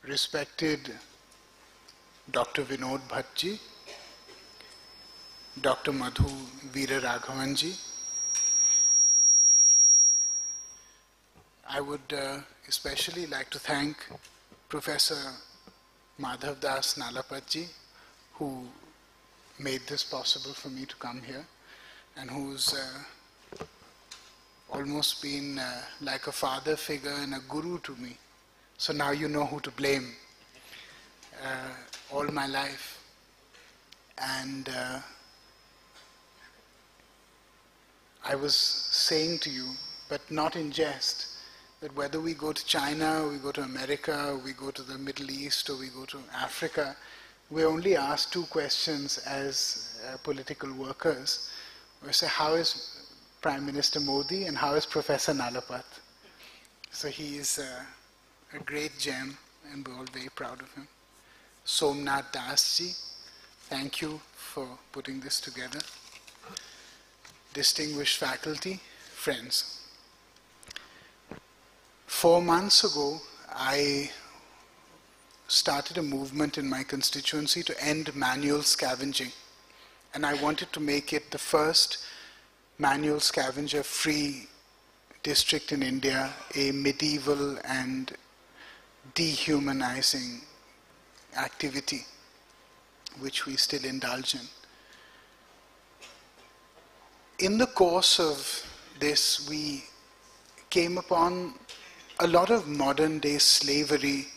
respected Dr. Vinod Bhattji, Dr. Madhu Veera Raghavanji. I would especially like to thank Professor Madhav Das Nalapatji, who made this possible for me to come here, and who's almost been like a father figure and a guru to me. So now you know who to blame all my life. And I was saying to you, but not in jest, that whether we go to China, or we go to America, or we go to the Middle East, or we go to Africa, we're only asked two questions as political workers. We say, how is Prime Minister Modi and how is Professor Nalapat? So he is a great gem and we're all very proud of him. Somnath Das ji, thank you for putting this together. Distinguished faculty, friends. 4 months ago, I started a movement in my constituency to end manual scavenging. And I wanted to make it the first manual scavenger-free district in India, a medieval and dehumanizing activity, which we still indulge in. In the course of this, we came upon a lot of modern-day slavery,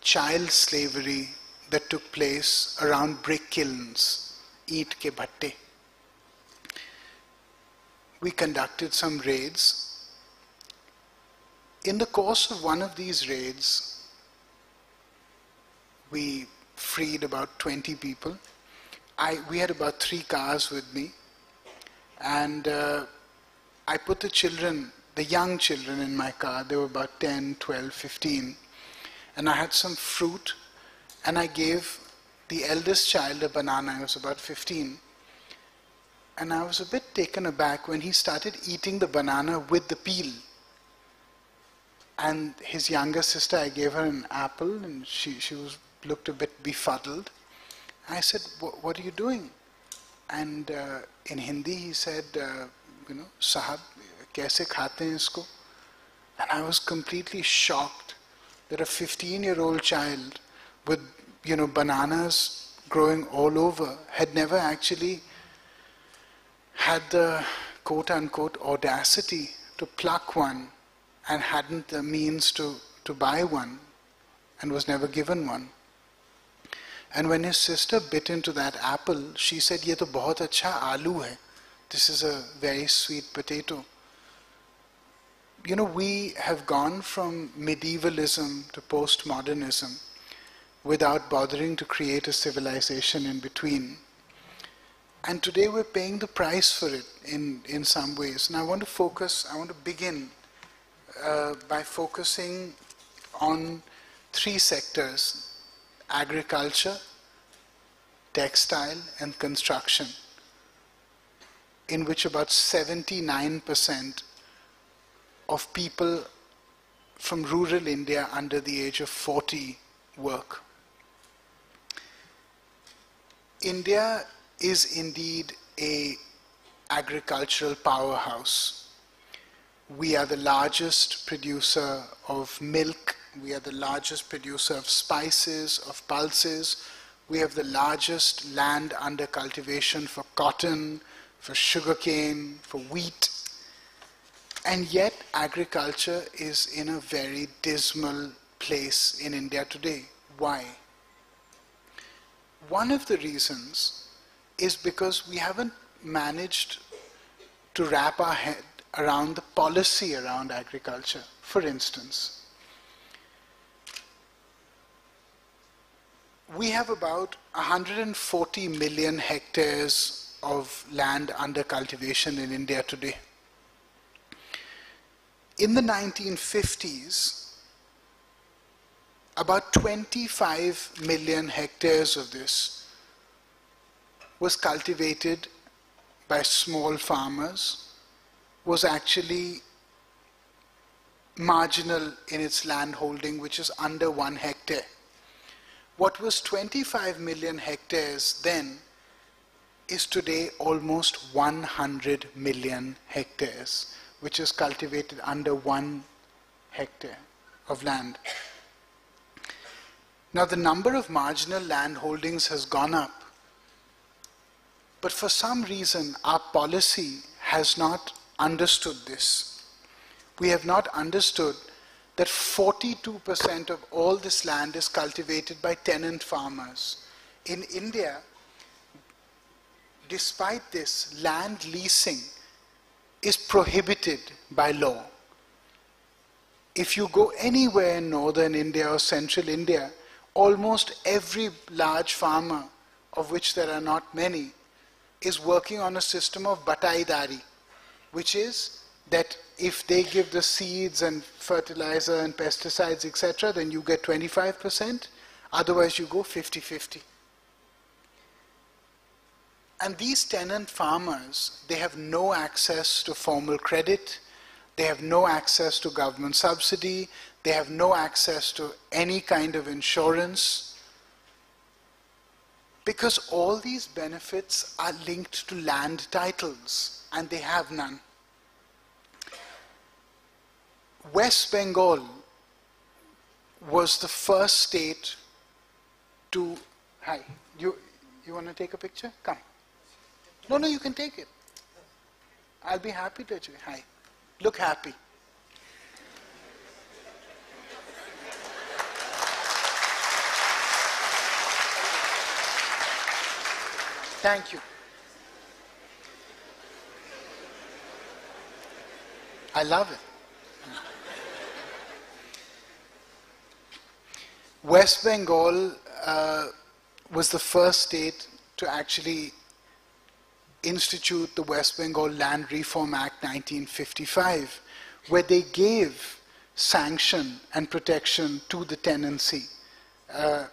child slavery that took place around brick kilns, eat ke bhatte. We conducted some raids. In the course of one of these raids, we freed about 20 people. We had about 3 cars with me, and I put the children, the young children in my car. They were about 10, 12, 15. And I had some fruit, and I gave the eldest child a banana. He was about 15. And I was a bit taken aback when he started eating the banana with the peel. And his younger sister, I gave her an apple, and she looked a bit befuddled. I said, what are you doing? And in Hindi he said, Sahab, kaise khate hain isko? And I was completely shocked that a 15-year-old child with, bananas growing all over had never actually had the quote-unquote audacity to pluck one and hadn't the means to buy one and was never given one. And when his sister bit into that apple, she said, "Ye to bahut acha aloo hai. This is a very sweet potato." We have gone from medievalism to postmodernism without bothering to create a civilization in between. And today we're paying the price for it in some ways. And I want to begin by focusing on 3 sectors: agriculture, textile, and construction, in which about 79% of people from rural India under the age of 40 work. India is indeed an agricultural powerhouse. We are the largest producer of milk, we are the largest producer of spices, of pulses, we have the largest land under cultivation for cotton, for sugarcane, for wheat. And yet agriculture is in a very dismal place in India today. Why? One of the reasons is because we haven't managed to wrap our head around the policy around agriculture. For instance, we have about 140 million hectares of land under cultivation in India today. In the 1950s, about 25 million hectares of this was cultivated by small farmers, was actually marginal in its land holding, which is under 1 hectare. What was 25 million hectares then is today almost 100 million hectares, which is cultivated under 1 hectare of land. Now the number of marginal land holdings has gone up, but for some reason our policy has not understood this. We have not understood that 42% of all this land is cultivated by tenant farmers. In India, despite this, land leasing is prohibited by law. If you go anywhere in northern India or central India, almost every large farmer, of which there are not many, is working on a system of bataidari, which is that if they give the seeds and fertilizer and pesticides, etc., then you get 25%, otherwise you go 50-50. And these tenant farmers, they have no access to formal credit, they have no access to government subsidy, they have no access to any kind of insurance, because all these benefits are linked to land titles, and they have none. West Bengal was the first state to... Hi, you want to take a picture? Come. No, you can take it. I'll be happy to. Hi. Look happy. Thank you. I love it. West Bengal was the first state to actually institute the West Bengal Land Reform Act 1955, where they gave sanction and protection to the tenancy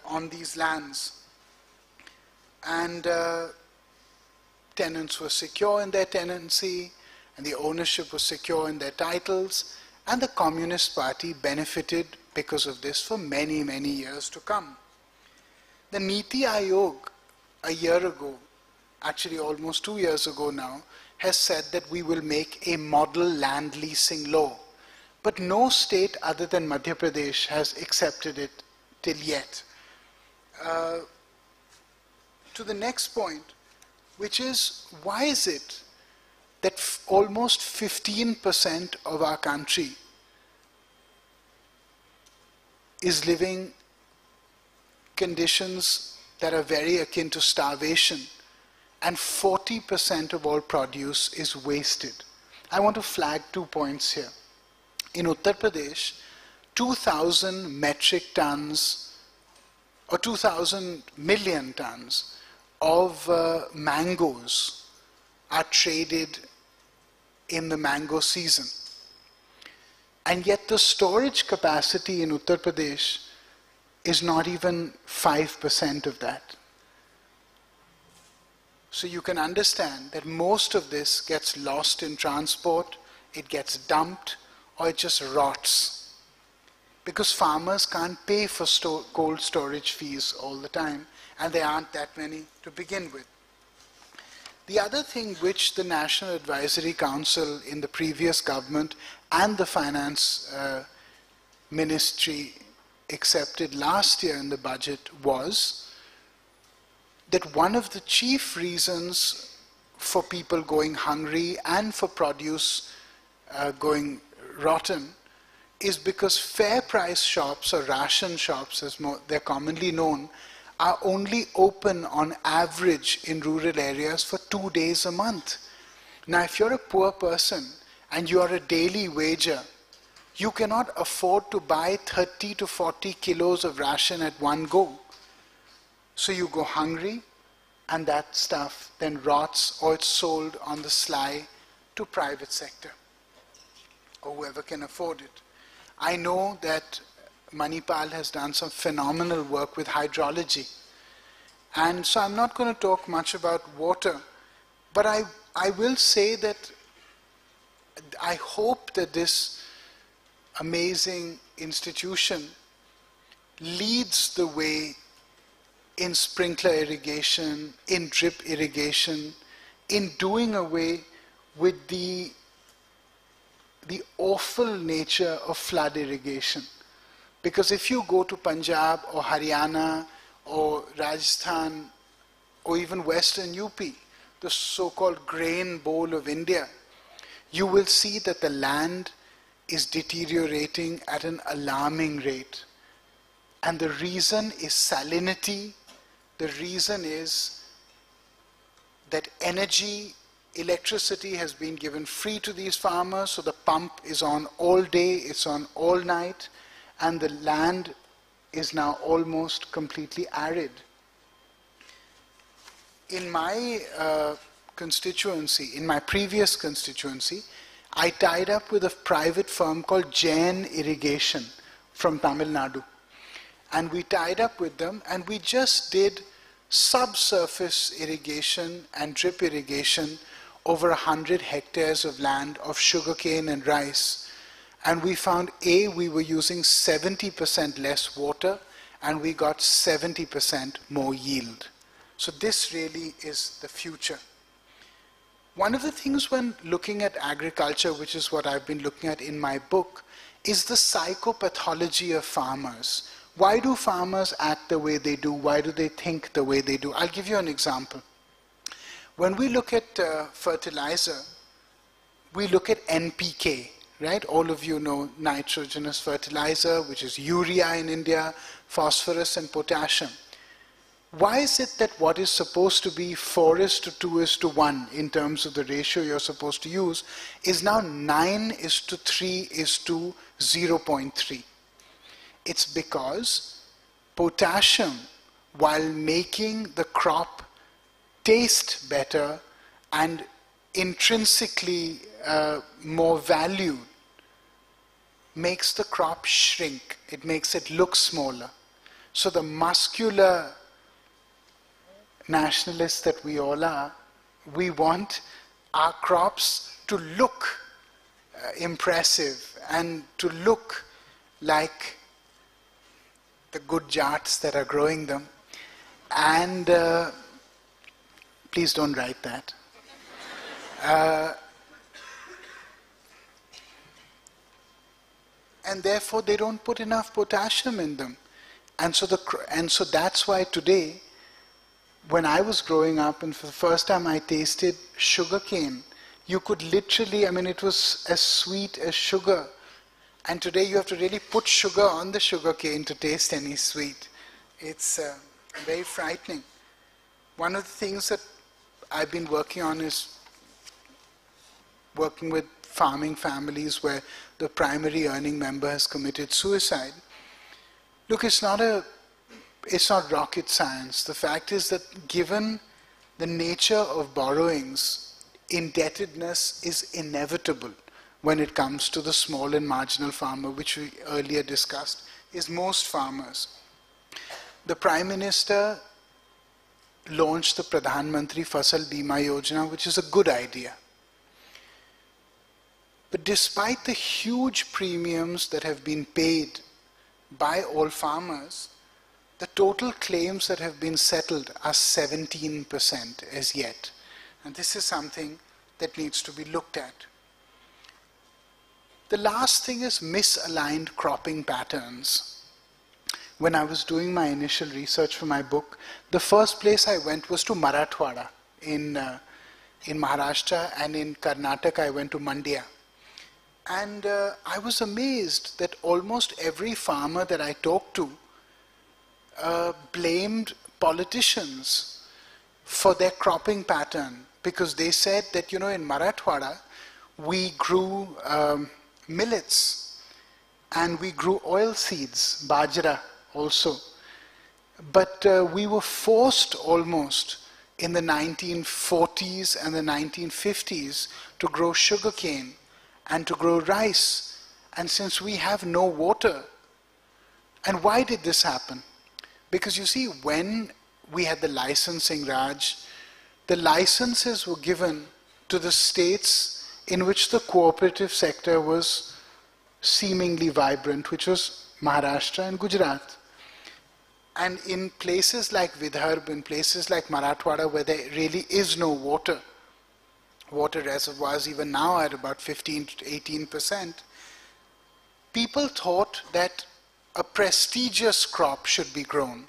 on these lands. And tenants were secure in their tenancy, and the ownership was secure in their titles, and the Communist Party benefited because of this for many, many years to come. The Niti Aayog, a year ago, actually almost 2 years ago now, has said that we will make a model land leasing law. But no state other than Madhya Pradesh has accepted it till yet. To the next point, which is, why is it that almost 15% of our country is living conditions that are very akin to starvation, and 40% of all produce is wasted? I want to flag 2 points here. In Uttar Pradesh, 2,000 metric tons or 2,000 million tons of mangoes are traded in the mango season. And yet the storage capacity in Uttar Pradesh is not even 5% of that. So you can understand that most of this gets lost in transport, it gets dumped, or it just rots. Because farmers can't pay for cold storage fees all the time, and there aren't that many to begin with. The other thing which the National Advisory Council in the previous government and the Finance Ministry accepted last year in the budget was that one of the chief reasons for people going hungry and for produce going rotten is because fair price shops, or ration shops as they're commonly known, are only open on average in rural areas for 2 days a month. Now if you're a poor person and you are a daily wager, you cannot afford to buy 30 to 40 kilos of ration at one go. So you go hungry, and that stuff then rots, or it's sold on the sly to private sector or whoever can afford it. I know that Manipal has done some phenomenal work with hydrology, and so I'm not going to talk much about water, but I will say that I hope that this amazing institution leads the way in sprinkler irrigation, in drip irrigation, in doing away with the awful nature of flood irrigation. Because if you go to Punjab or Haryana or Rajasthan or even Western UP, the so-called grain bowl of India, you will see that the land is deteriorating at an alarming rate. And the reason is salinity. The reason is that electricity has been given free to these farmers, so the pump is on all day, it's on all night, and the land is now almost completely arid. In my constituency, in my previous constituency, I tied up with a private firm called Jain Irrigation from Tamil Nadu. And we tied up with them and we just did subsurface irrigation and drip irrigation over 100 hectares of land of sugarcane and rice. And we found we were using 70% less water and we got 70% more yield. So this really is the future. One of the things when looking at agriculture, which is what I've been looking at in my book, is the psychopathology of farmers. Why do farmers act the way they do? Why do they think the way they do? I'll give you an example. When we look at fertilizer, we look at NPK, right? All of you know nitrogenous fertilizer, which is urea in India, phosphorus and potassium. Why is it that what is supposed to be 4:2:1 in terms of the ratio you're supposed to use is now 9:3:0.3? It's because potassium, while making the crop taste better and intrinsically more valued, makes the crop shrink. It makes it look smaller. So the muscular nationalists that we all are, we want our crops to look impressive and to look like the good jats that are growing them. And please don't write that. And therefore they don't put enough potassium in them. And so that's why today, when I was growing up and for the first time I tasted sugarcane, you could literally, it was as sweet as sugar. And today you have to really put sugar on the sugarcane to taste any sweet. It's very frightening. One of the things that I've been working on is working with farming families where the primary earning member has committed suicide. Look, it's not rocket science. The fact is that given the nature of borrowings, indebtedness is inevitable when it comes to the small and marginal farmer, which we earlier discussed, is most farmers. The Prime Minister launched the Pradhan Mantri Fasal Bima Yojana, which is a good idea. But despite the huge premiums that have been paid by all farmers, the total claims that have been settled are 17% as yet. And this is something that needs to be looked at. The last thing is misaligned cropping patterns. When I was doing my initial research for my book, the first place I went was to Marathwada in Maharashtra, and in Karnataka I went to Mandya. And I was amazed that almost every farmer that I talked to blamed politicians for their cropping pattern, because they said that, in Marathwada we grew millets and we grew oil seeds, bajra also. But we were forced almost in the 1940s and the 1950s to grow sugarcane and to grow rice. And since we have no water, and why did this happen? Because you see, when we had the licensing Raj, the licenses were given to the states in which the cooperative sector was seemingly vibrant, which was Maharashtra and Gujarat. And in places like Vidarbha, in places like Marathwada, where there really is no water, water reservoirs even now are about 15 to 18%, people thought that a prestigious crop should be grown,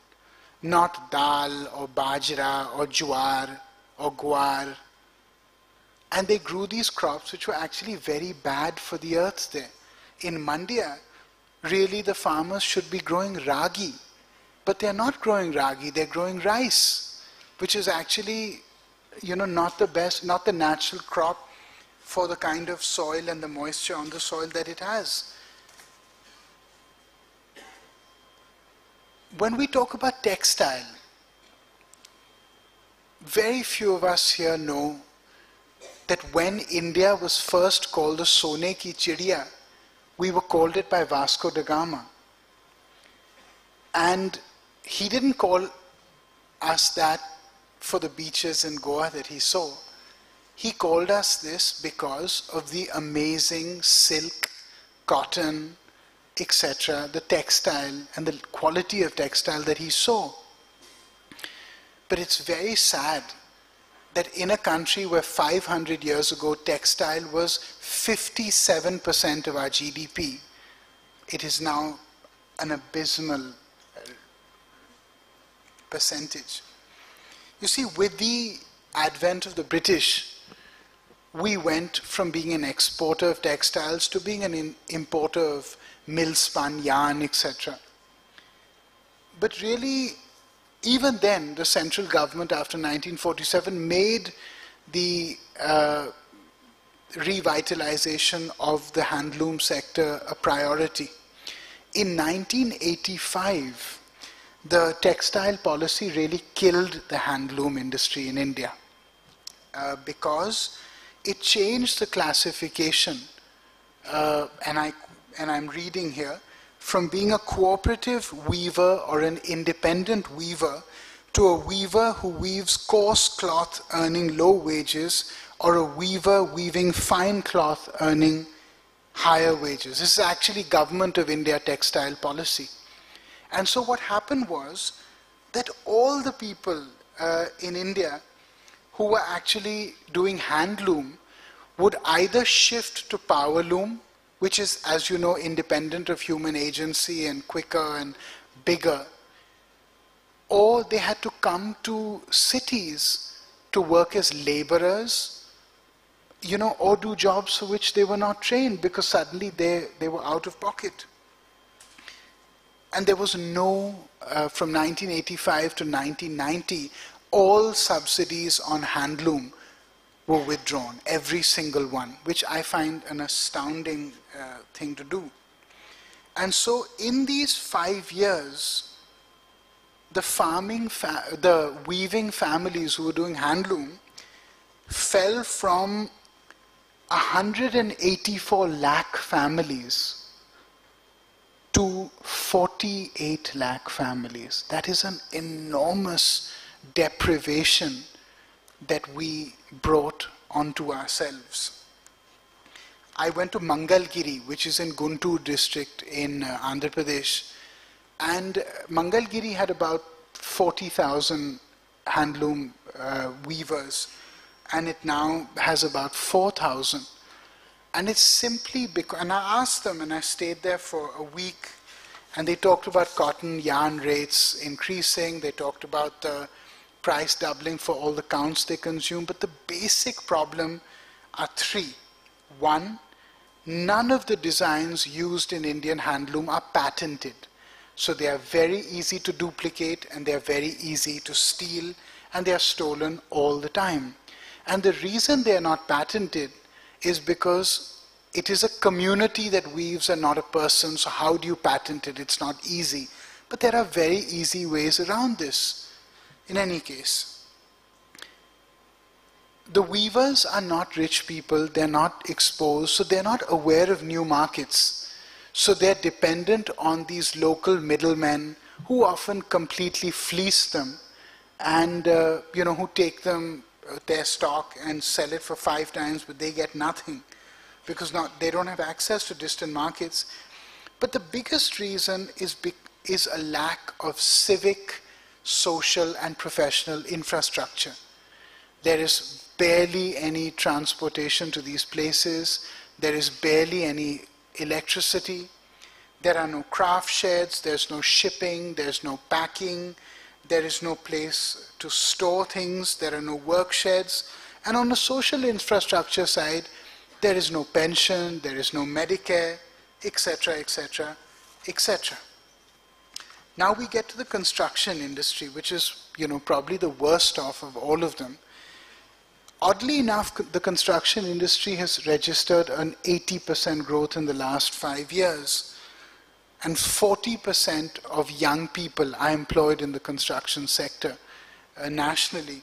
not dal or bajra or jowar or guar. And they grew these crops which were actually very bad for the earth there. In Mandya, really the farmers should be growing ragi, but they're not growing ragi, they're growing rice, which is actually, not the best, not the natural crop for the kind of soil and the moisture on the soil that it has. When we talk about textile, very few of us here know that when India was first called the Sone ki Chidiya, we were called it by Vasco da Gama. And he didn't call us that for the beaches in Goa that he saw. He called us this because of the amazing silk, cotton, etc., the textile and the quality of textile that he saw. But it's very sad that in a country where 500 years ago textile was 57% of our GDP, it is now an abysmal percentage. You see, with the advent of the British, we went from being an exporter of textiles to being an importer of mill-spun yarn, etc. But really, even then, the central government after 1947 made the revitalization of the handloom sector a priority. In 1985, the textile policy really killed the handloom industry in India because it changed the classification, and I'm reading here, from being a cooperative weaver or an independent weaver to a weaver who weaves coarse cloth earning low wages, or a weaver weaving fine cloth earning higher wages. This is actually Government of India textile policy. And so what happened was that all the people in India who were actually doing handloom would either shift to powerloom, which is, as you know, independent of human agency and quicker and bigger, or they had to come to cities to work as laborers, or do jobs for which they were not trained because suddenly they were out of pocket. And there was no, from 1985 to 1990, all subsidies on handloom were withdrawn, every single one, which I find an astounding thing to do. And so in these 5 years, the weaving families who were doing handloom fell from 184 lakh families to 48 lakh families. That is an enormous deprivation that we brought onto ourselves. I went to Mangalgiri, which is in Guntur district in Andhra Pradesh, and Mangalgiri had about 40,000 handloom weavers, and it now has about 4,000. And it's simply because, and I asked them, and I stayed there for a week, and they talked about cotton yarn rates increasing, they talked about the price doubling for all the counts they consume, but the basic problem are 3. 1, none of the designs used in Indian handloom are patented. So they are very easy to duplicate, and they are very easy to steal, and they are stolen all the time. And the reason they are not patented is because it is a community that weaves and not a person, so how do you patent it? It's not easy. But there are very easy ways around this. In any case, the weavers are not rich people, they're not exposed, so they're not aware of new markets. So they're dependent on these local middlemen who often completely fleece them and who take them their stock and sell it for 5 times, but they get nothing. because they don't have access to distant markets. But the biggest reason is a lack of civic, social, and professional infrastructure. There is barely any transportation to these places. There is barely any electricity. There are no craft sheds. There's no shipping. There's no packing. There is no place to store things. There are no work sheds. And on the social infrastructure side, there is no pension, there is no Medicare, etc., etc., etc. Now we get to the construction industry, which is, probably the worst off of all of them. Oddly enough, the construction industry has registered an 80% growth in the last 5 years. And 40% of young people are employed in the construction sector nationally.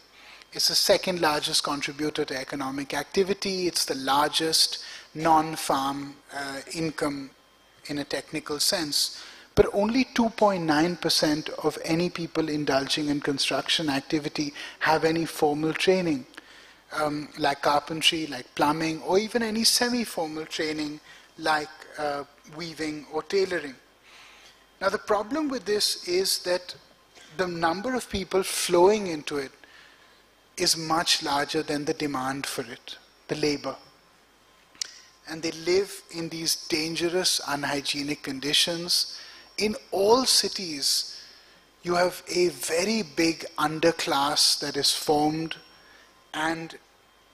It's the second largest contributor to economic activity. It's the largest non-farm income in a technical sense. But only 2.9% of any people indulging in construction activity have any formal training, like carpentry, like plumbing, or even any semi-formal training like weaving or tailoring. Now the problem with this is that the number of people flowing into it is much larger than the demand for it, the labor. And they live in these dangerous, unhygienic conditions. In all cities, you have a very big underclass that is formed, and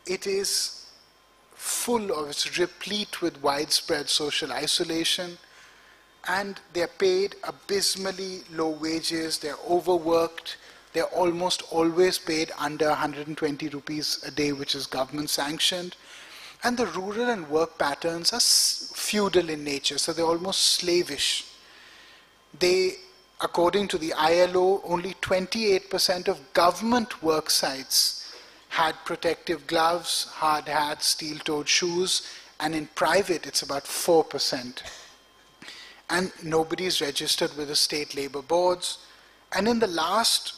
it is it's replete with widespread social isolation, and they're paid abysmally low wages, they're overworked, they're almost always paid under 120 rupees a day, which is government sanctioned. And the rural and work patterns are feudal in nature, so they're almost slavish. According to the ILO, only 28% of government work sites had protective gloves, hard hats, steel-toed shoes, and in private it's about 4%. And nobody is registered with the state labor boards. And in the last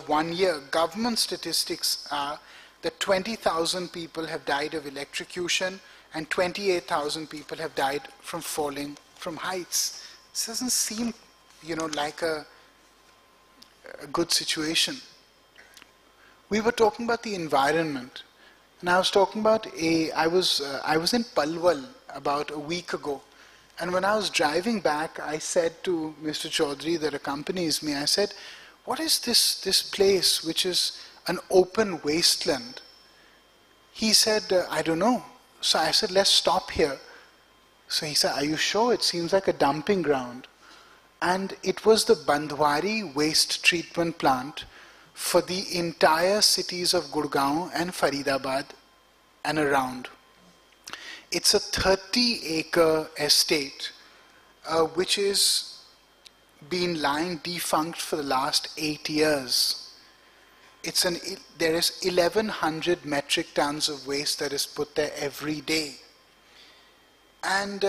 1 year, government statistics are that 20,000 people have died of electrocution and 28,000 people have died from falling from heights. This doesn't seem, like a good situation. We were talking about the environment, and I was talking about I was in Palwal about a week ago, and when I was driving back, I said to Mr. Chaudhary that accompanies me, I said, what is this place which is an open wasteland? He said, I don't know. So I said, let's stop here. So he said, are you sure? It seems like a dumping ground. And it was the Bandhwari waste treatment plant for the entire cities of Gurgaon and Faridabad and around. It's a 30-acre estate which is been lying defunct for the last 8 years. There is 1,100 metric tons of waste that is put there every day. And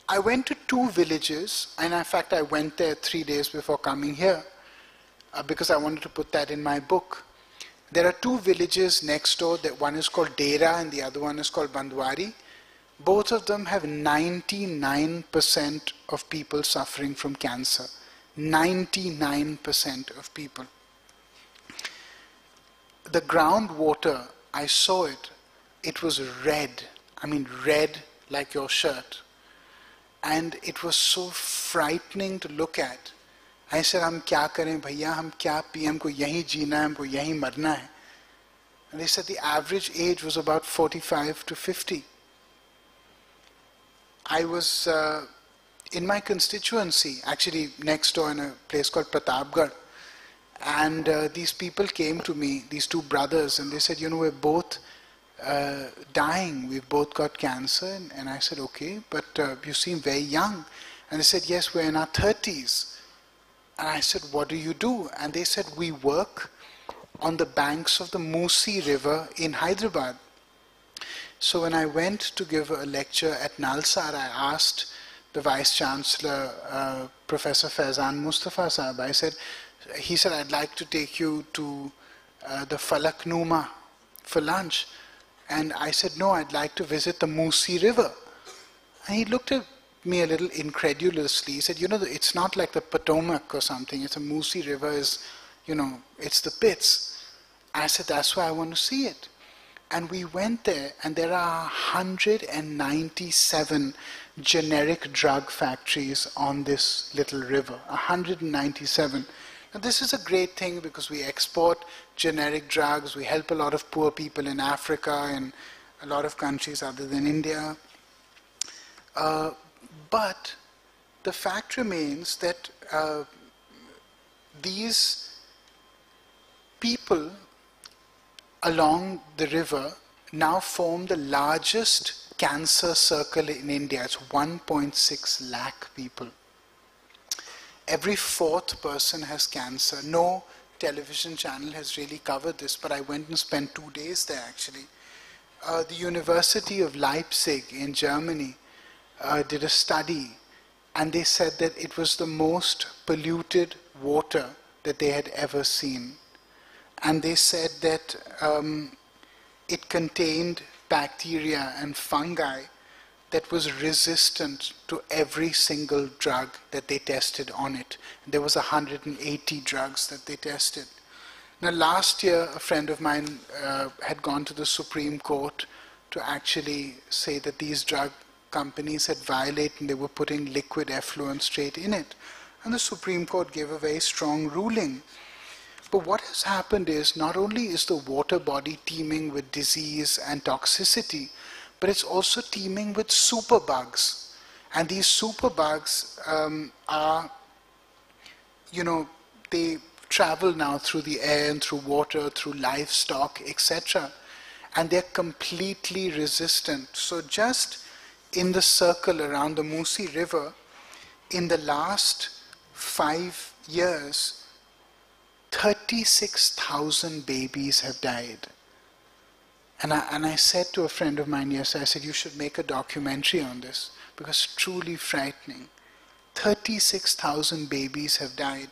I went to 2 villages, and in fact I went there 3 days before coming here because I wanted to put that in my book. There are 2 villages next door. That one is called Dera and the other one is called Bandwari. Both of them have 99% of people suffering from cancer. 99% of people. The groundwater, I saw it. It was red. I mean red like your shirt. And it was so frightening to look at. I said, हम क्या करें भैया, हम क्या पिए, हमको यहीं जीना है, हमको यहीं मरना है. And they said the average age was about 45 to 50. I was in my constituency, actually next door in a place called Pratapgarh, and these people came to me, these 2 brothers, and they said, we're both dying, we've both got cancer. And I said, okay, but you seem very young. And they said, yes, we're in our 30s. And I said, what do you do? And they said, we work on the banks of the Musi River in Hyderabad. So when I went to give a lecture at Nalsar, I asked the Vice Chancellor, Professor Faizan Mustafa Sahab, he said, I'd like to take you to the Falaknuma for lunch. And I said, no, I'd like to visit the Musi River. And he looked at me a little incredulously. He said, it's not like the Potomac or something. It's a Musi River it's the pits. I said, that's why I want to see it. And we went there, and there are 197 generic drug factories on this little river. 197. Now, this is a great thing because we export generic drugs. We help a lot of poor people in Africa and a lot of countries other than India. But the fact remains that these people along the river now form the largest cancer circle in India. It's 1.6 lakh people. Every fourth person has cancer. No television channel has really covered this, but I went and spent 2 days there actually. The University of Leipzig in Germany did a study, and they said that it was the most polluted water that they had ever seen. And they said that it contained bacteria and fungi that was resistant to every single drug that they tested on it. There was 180 drugs that they tested. Now last year, a friend of mine had gone to the Supreme Court to actually say that these drug companies had violated and they were putting liquid effluent straight in it. And the Supreme Court gave a very strong ruling. But what has happened is not only is the water body teeming with disease and toxicity, but it's also teeming with superbugs. And these superbugs are, they travel now through the air and through water, through livestock, etc. And they're completely resistant. So just in the circle around the Musi River, in the last 5 years, 36,000 babies have died. And I said to a friend of mine yesterday, I said, you should make a documentary on this because it's truly frightening. 36,000 babies have died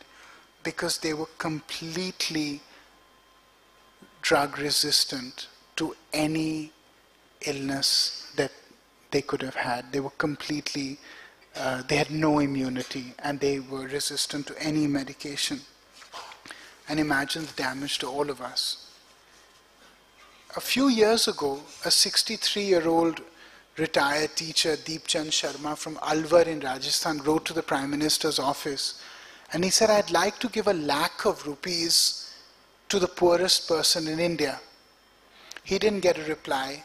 because they were completely drug resistant to any illness that they could have had. They were completely, they had no immunity and they were resistant to any medication. And imagine the damage to all of us. A few years ago, a 63-year-old retired teacher, Deepchand Sharma from Alwar in Rajasthan, wrote to the Prime Minister's office. And he said, I'd like to give 1 lakh of rupees to the poorest person in India. He didn't get a reply.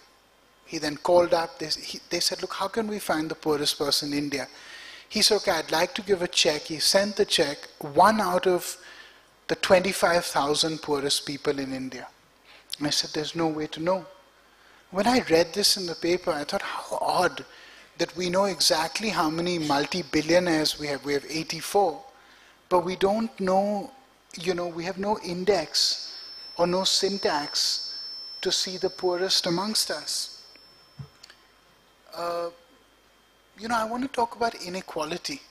He then called up. They said, look, how can we find the poorest person in India? He said, okay, I'd like to give a check. He sent the check, 1 out of the 25,000 poorest people in India. And I said, there's no way to know. When I read this in the paper, I thought, how odd that we know exactly how many multi-billionaires we have. We have 84. But we don't know, we have no index or no syntax to see the poorest amongst us. I want to talk about inequality.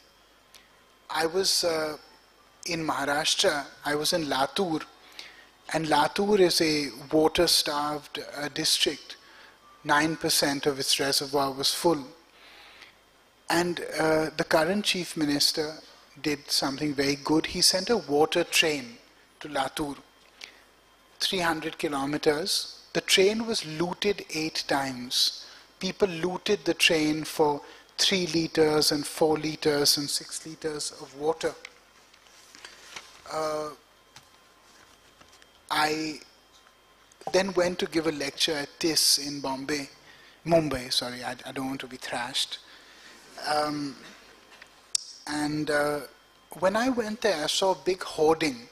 I was in Maharashtra, I was in Latur, and Latur is a water-starved district. 9% of its reservoir was full. And the current chief minister did something very good. He sent a water train to Latur, 300 kilometers. The train was looted 8 times. People looted the train for 3 liters and 4 liters and 6 liters of water. I then went to give a lecture at TIS in Mumbai, sorry, I don't want to be thrashed. When I went there, I saw a big hoarding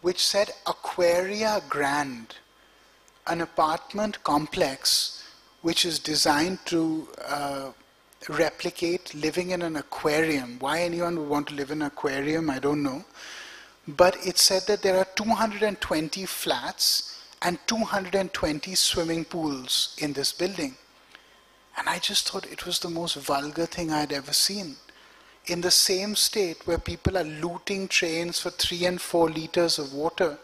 which said Aquaria Grand, an apartment complex which is designed to replicate living in an aquarium. Why anyone would want to live in an aquarium, I don't know. But it said that there are 220 flats and 220 swimming pools in this building. And I just thought it was the most vulgar thing I'd ever seen. In the same state where people are looting trains for 3 and 4 liters of water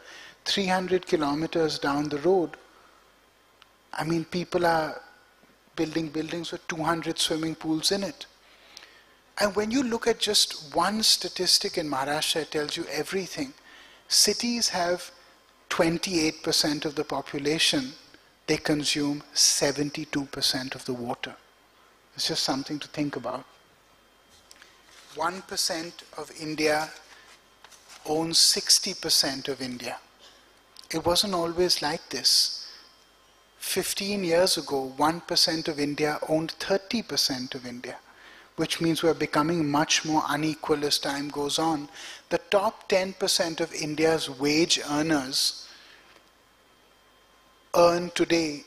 300 kilometers down the road. I mean, people are building buildings with 200 swimming pools in it. And when you look at just one statistic in Maharashtra, it tells you everything. Cities have 28% of the population. They consume 72% of the water. It's just something to think about. 1% of India owns 60% of India. It wasn't always like this. 15 years ago, 1% of India owned 30% of India, which means we're becoming much more unequal as time goes on. The top 10% of India's wage earners earn today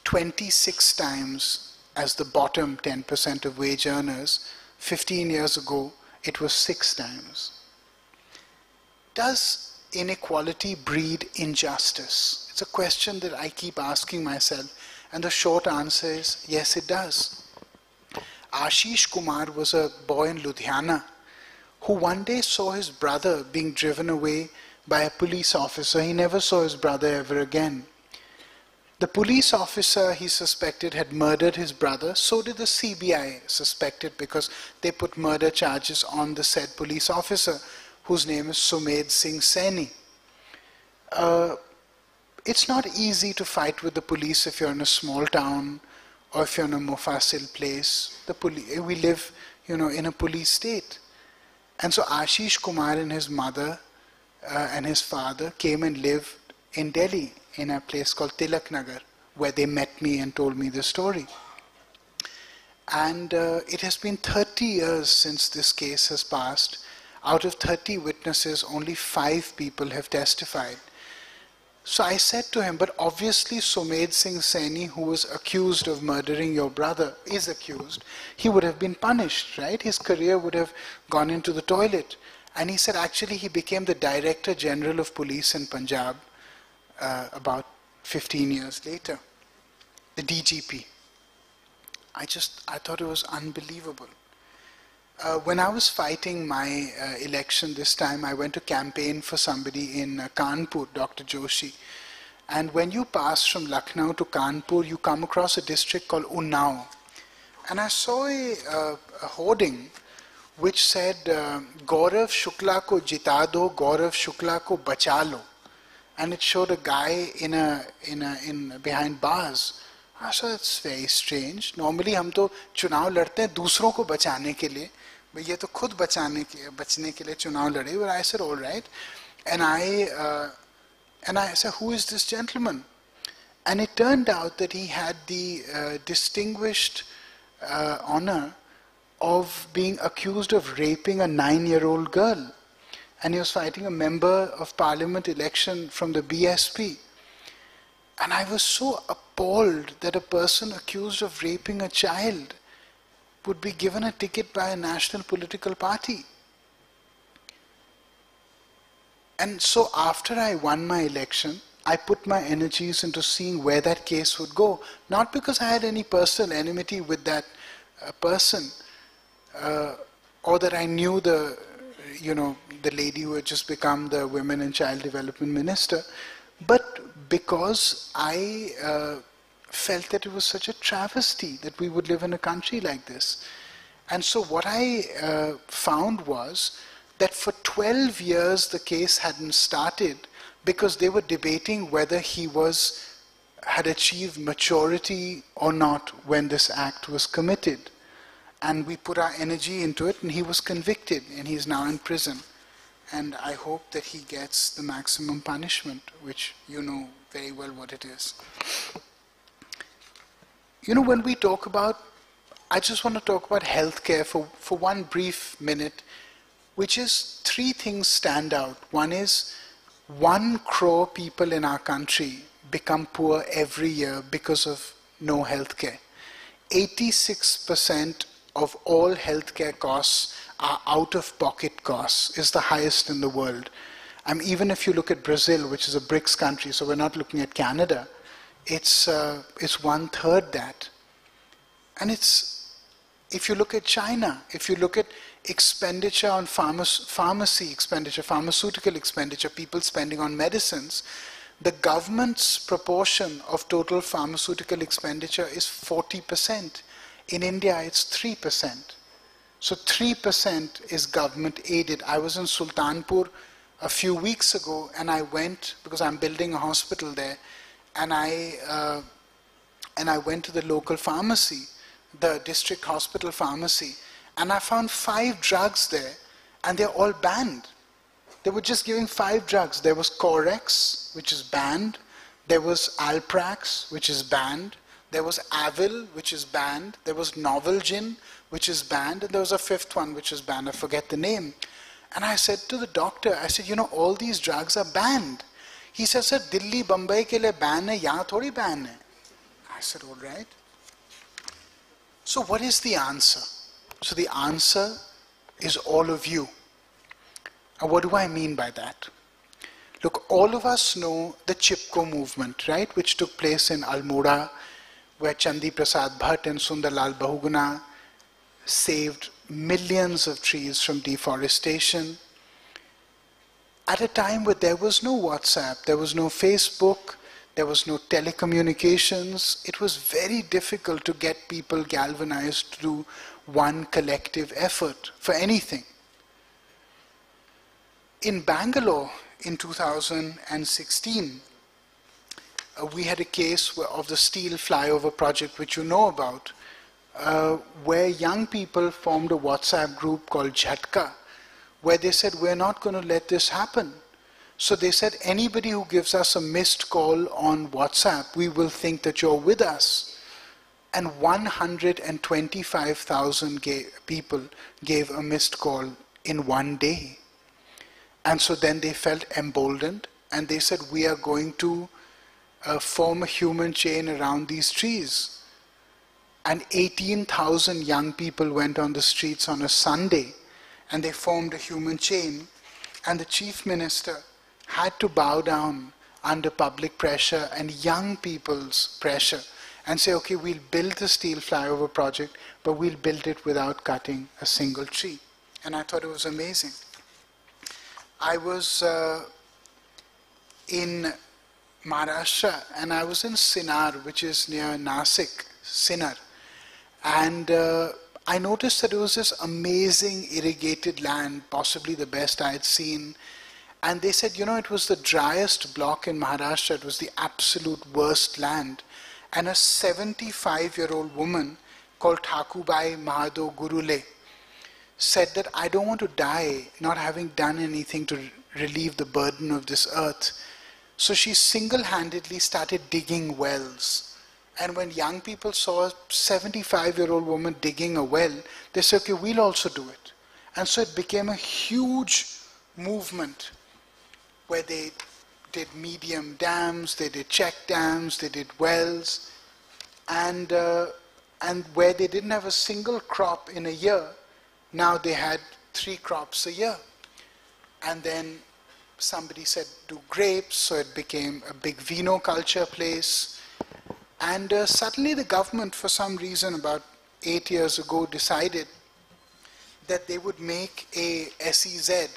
26 times as the bottom 10% of wage earners. 15 years ago, it was 6 times. Does inequality breed injustice? It's a question that I keep asking myself, and the short answer is yes, it does. Ashish Kumar was a boy in Ludhiana who one day saw his brother being driven away by a police officer. He never saw his brother ever again. The police officer, he suspected, had murdered his brother. So did the CBI suspect it, because they put murder charges on the said police officer, whose name is Sumed Singh Saini. It's not easy to fight with the police if you're in a small town or if you're in a Mufasil place. We live, in a police state. And so Ashish Kumar and his mother and his father came and lived in Delhi, in a place called Tilak Nagar, where they met me and told me the story. And it has been 30 years since this case has passed. Out of 30 witnesses, only 5 people have testified. So I said to him, but obviously Sumed Singh Saini, who was accused of murdering your brother, is accused. He would have been punished, right? His career would have gone into the toilet. And he said, actually, he became the Director General of Police in Punjab about 15 years later, the DGP. I thought it was unbelievable. When I was fighting my election this time, I went to campaign for somebody in Kanpur, Dr. Joshi. And when you pass from Lucknow to Kanpur, you come across a district called Unnao. And I saw a hoarding which said, Gaurav Shukla ko jita do, Gaurav Shukla ko bacha lo. And it showed a guy in behind bars. I said, it's very strange. Normally हम तो चुनाव लड़ते हैं दूसरों को बचाने के लिए, but ये तो खुद बचने के लिए चुनाव लड़े. But I said, all right. And I said, who is this gentleman? And it turned out that he had the distinguished honor of being accused of raping a 9-year-old girl. And he was fighting a member of parliament election from the BSP. And I was so appalled that a person accused of raping a child would be given a ticket by a national political party. And so after I won my election, I put my energies into seeing where that case would go. Not because I had any personal enmity with that person, or that I knew the lady who had just become the Women and Child Development Minister, but because I felt that it was such a travesty that we would live in a country like this. And so what I found was that for 12 years the case hadn't started because they were debating whether he had achieved maturity or not when this act was committed. And we put our energy into it, and he was convicted, and he's now in prison. And I hope that he gets the maximum punishment, which you know very well what it is. When we talk about, I just want to talk about healthcare for one brief minute, which is 3 things stand out. One is 1 crore people in our country become poor every year because of no healthcare. 86% of all healthcare costs are out-of-pocket costs, is the highest in the world. Even if you look at Brazil, which is a BRICS country, so we're not looking at Canada, it's 1/3 that. And if you look at China, if you look at expenditure on pharmacy expenditure, pharmaceutical expenditure, people spending on medicines, The government's proportion of total pharmaceutical expenditure is 40%. In India, it's 3%. So 3% is government aided. I was in Sultanpur a few weeks ago, and I went, because I'm building a hospital there, and I went to the local pharmacy, the district hospital pharmacy, and I found 5 drugs there, and they're all banned. They were just giving 5 drugs. There was Corex, which is banned. There was Alprax, which is banned. There was Avil, which is banned. There was Novalgin, which is banned. And there was a 5th one, which is banned. I forget the name. And I said to the doctor, I said, you know, all these drugs are banned. He said, sir, Delhi, Bombay ke liye ban hai, yahan thodi ban hai. I said, all right. So what is the answer? So the answer is all of you. And what do I mean by that? Look, all of us know the Chipko movement, right? Which took place in Almora, where Chandi Prasad Bhatt and Sundarlal Bahuguna saved millions of trees from deforestation. At a time where there was no WhatsApp, there was no Facebook, there was no telecommunications, it was very difficult to get people galvanized to do one collective effort for anything. In Bangalore in 2016, we had a case of the steel flyover project, which you know about, where young people formed a WhatsApp group called Jhatka, where they said, we're not going to let this happen. So they said, anybody who gives us a missed call on WhatsApp, we will think that you're with us. And 125,000 people gave a missed call in one day. And so then they felt emboldened, and they said, we are going to form a human chain around these trees. And 18,000 young people went on the streets on a Sunday, and they formed a human chain. And the chief minister had to bow down under public pressure and young people's pressure and say, okay, we'll build the steel flyover project, but we'll build it without cutting a single tree. And I thought it was amazing. I was in Maharashtra, and I was in Sinnar, which is near Nasik, Sinnar. And I noticed that it was this amazing irrigated land, possibly the best I had seen. And they said, you know, it was the driest block in Maharashtra. It was the absolute worst land. And a 75-year-old woman called Thakubai Mahado Gurule said that I don't want to die not having done anything to relieve the burden of this earth. So she single-handedly started digging wells. And when young people saw a 75-year-old woman digging a well, they said, okay, we'll also do it. And so it became a huge movement where they did medium dams, they did check dams, they did wells, and where they didn't have a single crop in a year, now they had 3 crops a year. And then somebody said do grapes, so it became a big vino culture place. And suddenly the government, for some reason, about 8 years ago, decided that they would make a SEZ,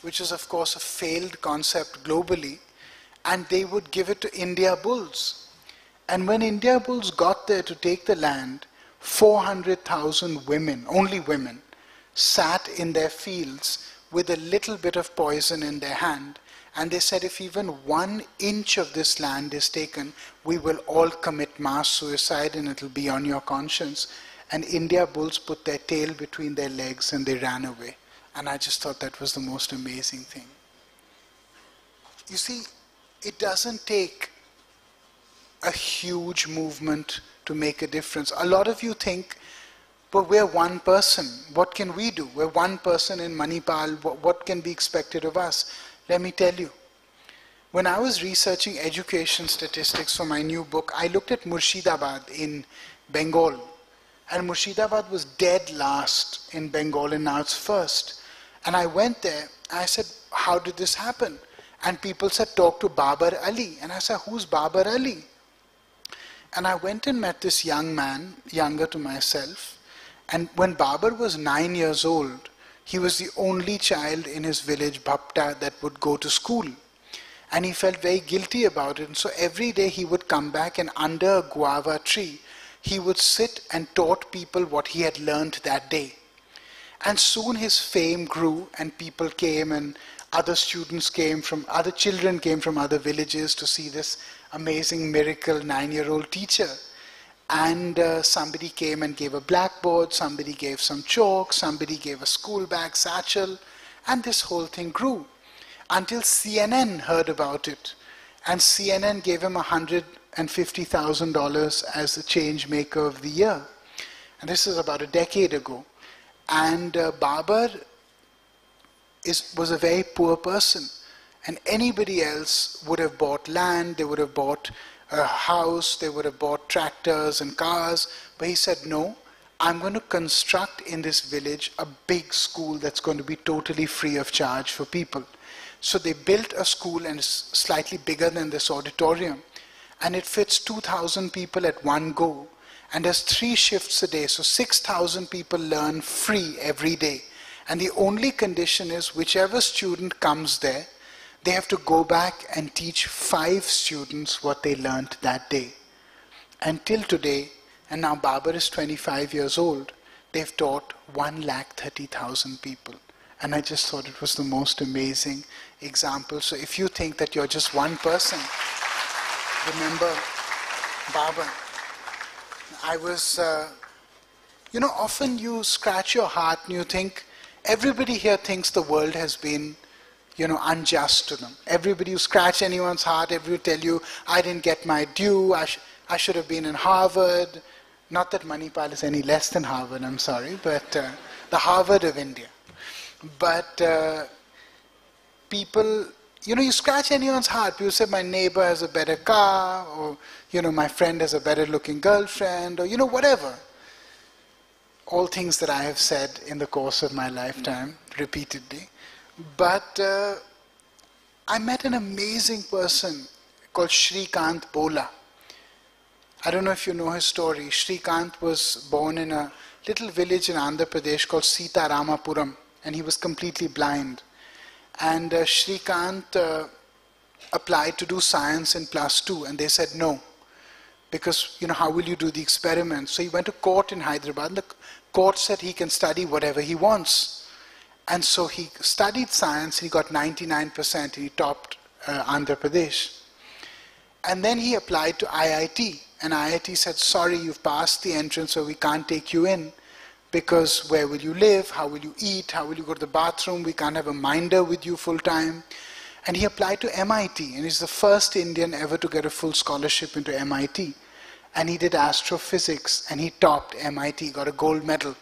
which is of course a failed concept globally, and they would give it to India Bulls. And when India Bulls got there to take the land, 400,000 women, only women, sat in their fields with a little bit of poison in their hand, and they said, if even 1 inch of this land is taken, we will all commit mass suicide and it will be on your conscience. And India Bulls put their tail between their legs and they ran away. And I just thought that was the most amazing thing. You see, it doesn't take a huge movement to make a difference. A lot of you think, but we're one person. What can we do? We're one person in Manipal. What can be expected of us? Let me tell you. When I was researching education statistics for my new book, I looked at Murshidabad in Bengal. And Murshidabad was dead last in Bengal, and now it's first. And I went there, and I said, how did this happen? And people said, talk to Babar Ali. And I said, who's Babar Ali? And I went and met this young man, younger to myself. And when Babar was 9 years old, he was the only child in his village, Bhapta, that would go to school. And he felt very guilty about it. And so every day he would come back, and under a guava tree, he would sit and taught people what he had learned that day. And soon his fame grew, and people came, and other students came from, other children came from other villages to see this amazing miracle 9-year-old teacher. And somebody came and gave a blackboard, somebody gave some chalk, somebody gave a school bag satchel, and this whole thing grew until CNN heard about it. And CNN gave him $150,000 as the change maker of the year. And this is about a decade ago. And Babar was a very poor person. And anybody else would have bought land, they would have bought a house, they would have bought tractors and cars. But he said, no, I'm going to construct in this village a big school that's going to be totally free of charge for people. So they built a school, and it's slightly bigger than this auditorium. And it fits 2,000 people at one go. And there's 3 shifts a day, so 6,000 people learn free every day. And the only condition is whichever student comes there, they have to go back and teach 5 students what they learned that day. Until today, and now Babar is 25 years old, they've taught 130,000 people. And I just thought it was the most amazing example. So if you think that you're just one person, remember Babar. I was, often you scratch your heart and you think, everybody here thinks the world has been, unjust to them. Everybody, you scratch anyone's heart, everybody tell you, I didn't get my due, I should have been in Harvard. Not that Manipal is any less than Harvard, I'm sorry, but the Harvard of India. But people, you scratch anyone's heart. People say, my neighbor has a better car, or, my friend has a better looking girlfriend, or, whatever. All things that I have said in the course of my lifetime, repeatedly. But I met an amazing person called Shrikant Bola. I don't know if you know his story. Shrikant was born in a little village in Andhra Pradesh called Sitaramapuram, and he was completely blind. And Shrikant applied to do science in +2, and they said no, because how will you do the experiment? So he went to court in Hyderabad, and the court said he can study whatever he wants. And so he studied science, and he got 99%, and he topped Andhra Pradesh. And then he applied to IIT, and IIT said, sorry, you've passed the entrance, so we can't take you in, because where will you live, how will you eat, how will you go to the bathroom, we can't have a minder with you full time. And he applied to MIT, and he's the first Indian ever to get a full scholarship into MIT. And he did astrophysics, and he topped MIT, got a gold medal.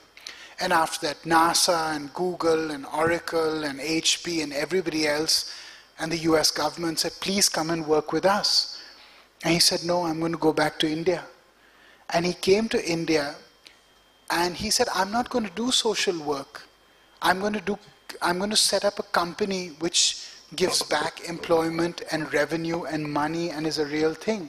And after that, NASA and Google and Oracle and HP and everybody else and the US government said, please come and work with us. And he said, no, I'm going to go back to India. And he came to India, and he said, I'm not going to do social work. I'm going to set up a company which gives back employment and revenue and money and is a real thing.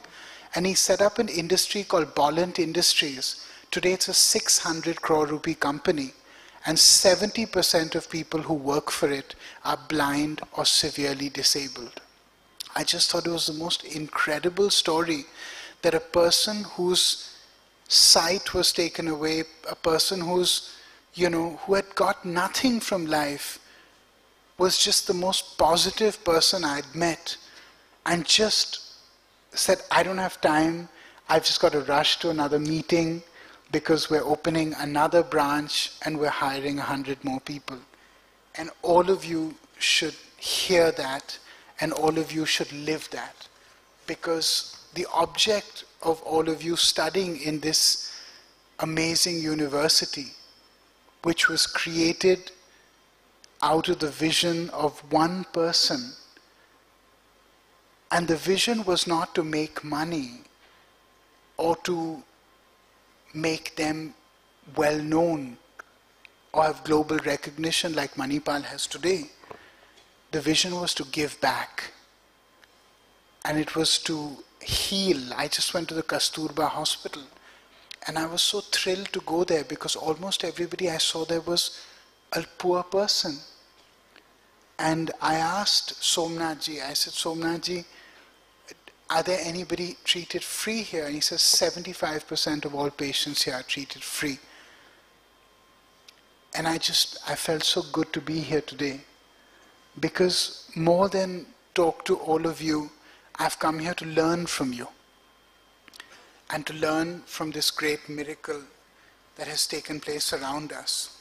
And he set up an industry called Bolland Industries. Today it's a 600 crore rupee company, and 70% of people who work for it are blind or severely disabled. I just thought it was the most incredible story, that a person whose sight was taken away, a person who's, who had got nothing from life, was just the most positive person I'd met, and just said, I don't have time, I've just got to rush to another meeting because we're opening another branch and we're hiring 100 more people. And all of you should hear that, and all of you should live that, because the object of all of you studying in this amazing university, which was created out of the vision of one person, and the vision was not to make money or to make them well known or have global recognition like Manipal has today. The vision was to give back, and it was to heal. I just went to the Kasturba hospital, and I was so thrilled to go there because almost everybody I saw there was a poor person. And I asked Somnathji, I said, Somnathji, are there anybody treated free here? And he says 75% of all patients here are treated free. And I felt so good to be here today, because more than talk to all of you, I've come here to learn from you and to learn from this great miracle that has taken place around us.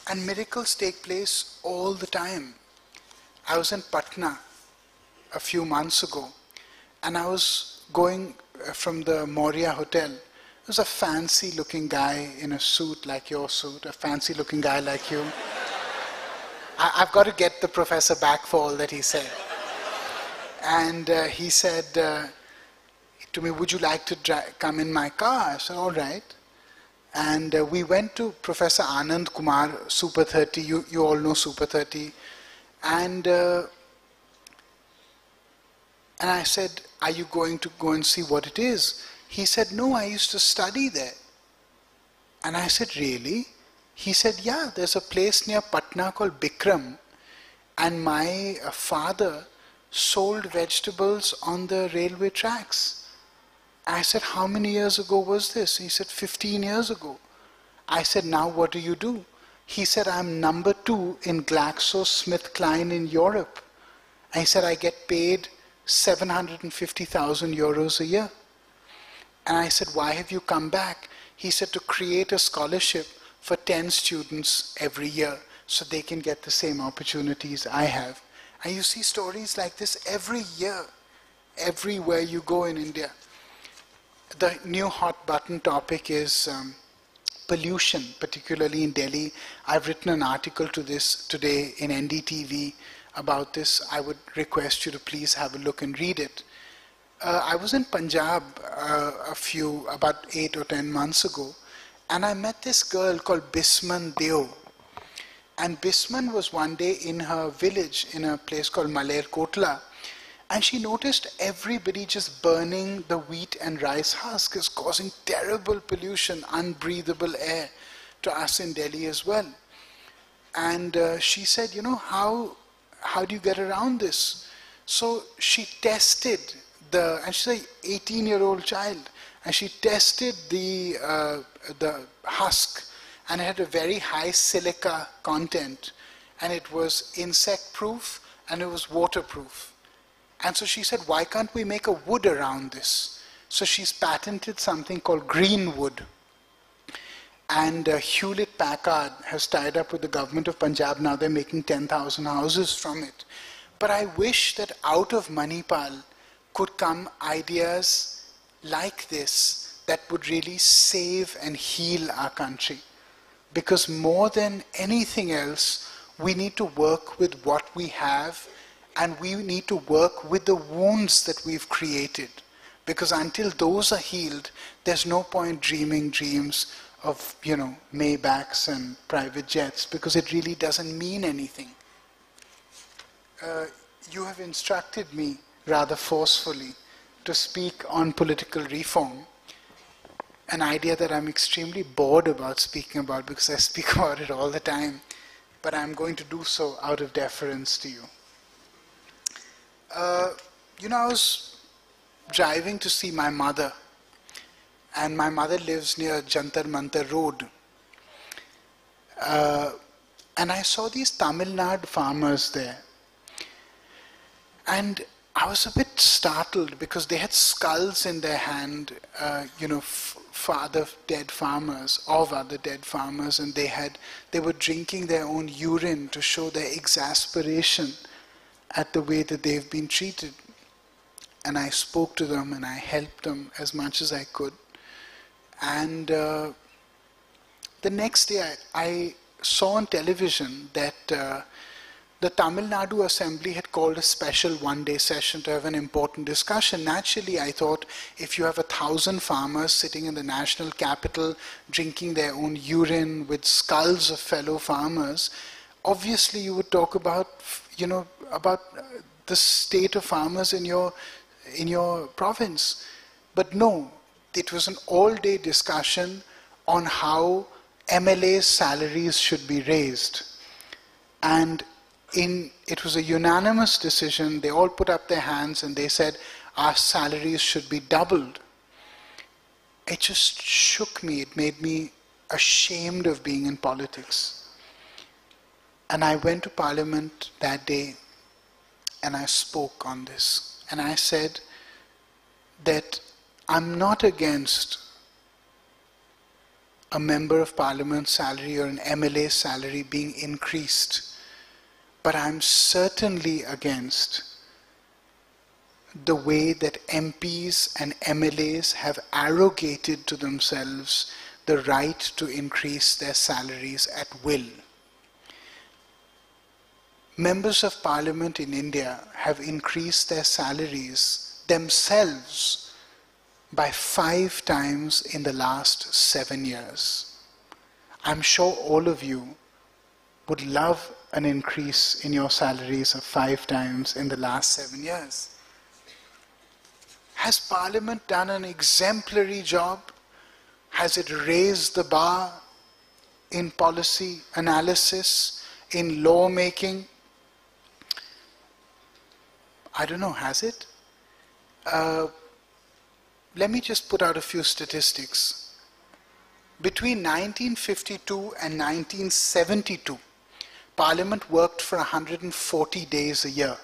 And miracles take place all the time. I was in Patna a few months ago, and I was going from the Moria Hotel. There was a fancy looking guy in a suit like your suit, a fancy looking guy like you. I've got to get the professor back for all that he said. And he said to me, would you like to come in my car? I said, all right. And we went to Professor Anand Kumar, Super 30. You all know Super 30. And I said, are you going to go and see what it is? He said, no, I used to study there. And I said, really? He said, yeah, there's a place near Patna called Bikram. And my father sold vegetables on the railway tracks. I said, how many years ago was this? He said, 15 years ago. I said, now what do you do? He said, I'm number 2 in GlaxoSmithKline in Europe. And he said, I get paid 750,000 euros a year. And I said, why have you come back? He said, to create a scholarship for 10 students every year so they can get the same opportunities I have. And you see stories like this every year, everywhere you go in India. The new hot button topic is pollution, particularly in Delhi. I've written an article to this today in NDTV about this. I would request you to please have a look and read it. I was in Punjab about 8 or 10 months ago, and I met this girl called Bisman Deo. And Bisman was one day in her village in a place called Malerkotla, and she noticed everybody just burning the wheat and rice husk is causing terrible pollution, unbreathable air to us in Delhi as well. And she said, how do you get around this? So she tested and she's an 18-year-old child, and she tested the husk, and it had a very high silica content, and it was insect-proof, and it was waterproof. And so she said, why can't we make a wood around this? So she's patented something called green wood. And Hewlett-Packard has tied up with the government of Punjab. Now they're making 10,000 houses from it. But I wish that out of Manipal could come ideas like this that would really save and heal our country. Because more than anything else, we need to work with what we have, and we need to work with the wounds that we've created. Because until those are healed, there's no point dreaming dreams of, Maybachs and private jets, because it really doesn't mean anything. You have instructed me rather forcefully to speak on political reform, an idea that I'm extremely bored about speaking about because I speak about it all the time, but I'm going to do so out of deference to you. I was driving to see my mother, and my mother lives near Jantar Mantar Road. And I saw these Tamil Nadu farmers there. And I was a bit startled because they had skulls in their hand, for other dead farmers, of other dead farmers, and they were drinking their own urine to show their exasperation at the way that they've been treated. And I spoke to them and I helped them as much as I could. And the next day I saw on television that the Tamil Nadu Assembly had called a special one-day session to have an important discussion. Naturally, I thought, if you have 1,000 farmers sitting in the national capital drinking their own urine with skulls of fellow farmers, obviously you would talk about, about the state of farmers in your province. But no, it was an all-day discussion on how MLA's salaries should be raised. And it was a unanimous decision. They all put up their hands and they said, our salaries should be doubled. It just shook me. It made me ashamed of being in politics. And I went to Parliament that day and I spoke on this. And I said that I'm not against a member of Parliament's salary or an MLA's salary being increased. But I'm certainly against the way that MPs and MLAs have arrogated to themselves the right to increase their salaries at will. Members of Parliament in India have increased their salaries themselves by 5 times in the last 7 years. I'm sure all of you would love an increase in your salaries of 5 times in the last 7 years. Has Parliament done an exemplary job? Has it raised the bar in policy analysis, in lawmaking? I don't know, has it? Let me just put out a few statistics. Between 1952 and 1972, Parliament worked for 140 days a year.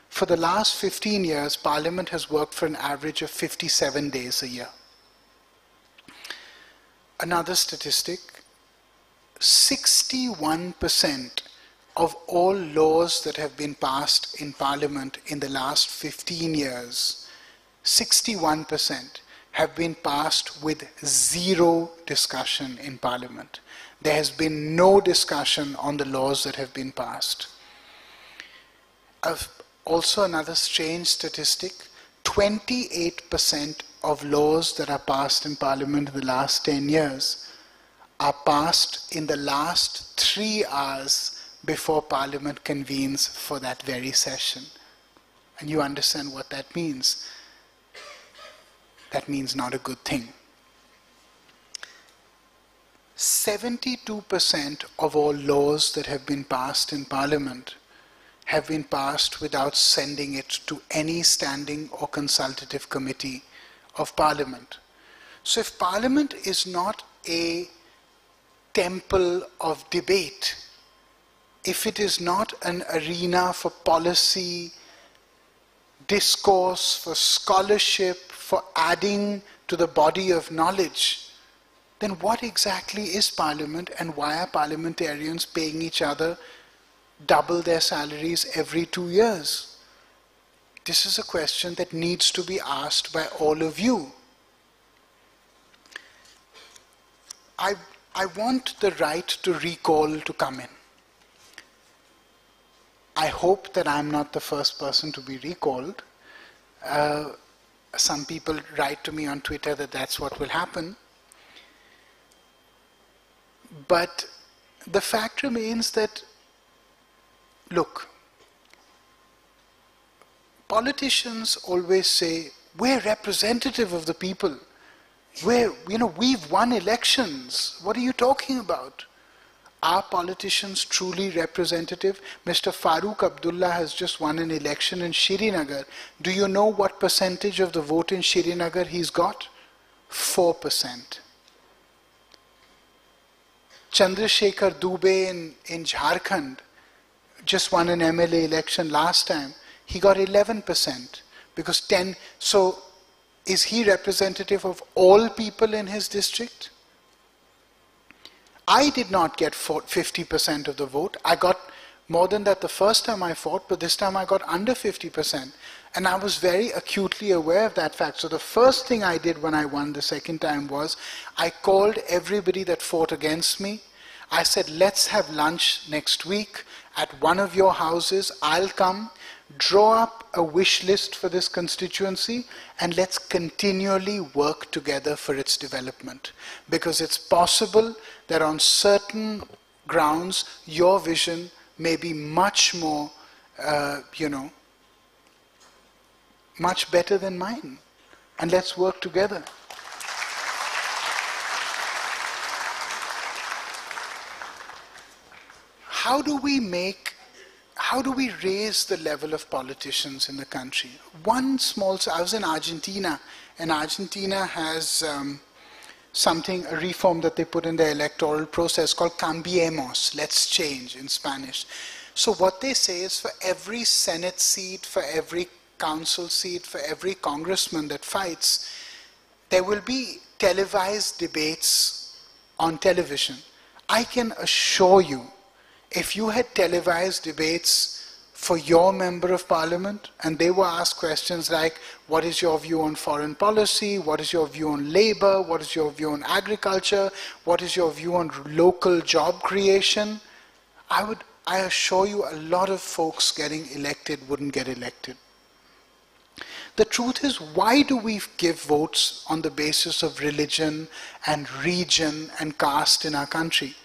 For the last 15 years, Parliament has worked for an average of 57 days a year. Another statistic, 61% of all laws that have been passed in Parliament in the last 15 years, 61% have been passed with zero discussion in Parliament. There has been no discussion on the laws that have been passed. Also another strange statistic, 28% of laws that are passed in Parliament in the last 10 years are passed in the last 3 hours before Parliament convenes for that very session. And you understand what that means. That means not a good thing. 72% of all laws that have been passed in Parliament have been passed without sending it to any standing or consultative committee of Parliament. So if Parliament is not a temple of debate, if it is not an arena for policy, discourse, for scholarship, for adding to the body of knowledge, then what exactly is Parliament, and why are parliamentarians paying each other double their salaries every 2 years? This is a question that needs to be asked by all of you. I want the right to recall to come in. I hope that I'm not the first person to be recalled. Some people write to me on Twitter that that's what will happen. But the fact remains that, look, politicians always say, we're representative of the people. We've won elections. What are you talking about? Are politicians truly representative? Mr. Farooq Abdullah has just won an election in Srinagar. Do you know what percentage of the vote in Srinagar he's got? 4%. Chandrasekhar Dubey in Jharkhand just won an MLA election last time. He got 11%. Because so is he representative of all people in his district? I did not get 50% of the vote. I got more than that the first time I fought, but this time I got under 50%. And I was very acutely aware of that fact. So the first thing I did when I won the second time was, I called everybody that fought against me. I said, let's have lunch next week at one of your houses. I'll come, draw up a wish list for this constituency, and let's continually work together for its development. Because it's possible that on certain grounds, your vision may be much more, much better than mine. And let's work together. How how do we raise the level of politicians in the country? I was in Argentina, and Argentina has a reform that they put in the electoral process called Cambiemos, let's change in Spanish. So what they say is for every Senate seat, for every council seat, for every congressman that fights, there will be televised debates on television. I can assure you, if you had televised debates for your member of parliament and they were asked questions like, what is your view on foreign policy, what is your view on labor, what is your view on agriculture, what is your view on local job creation, I assure you a lot of folks getting elected wouldn't get elected. The truth is, why do we give votes on the basis of religion and region and caste in our country?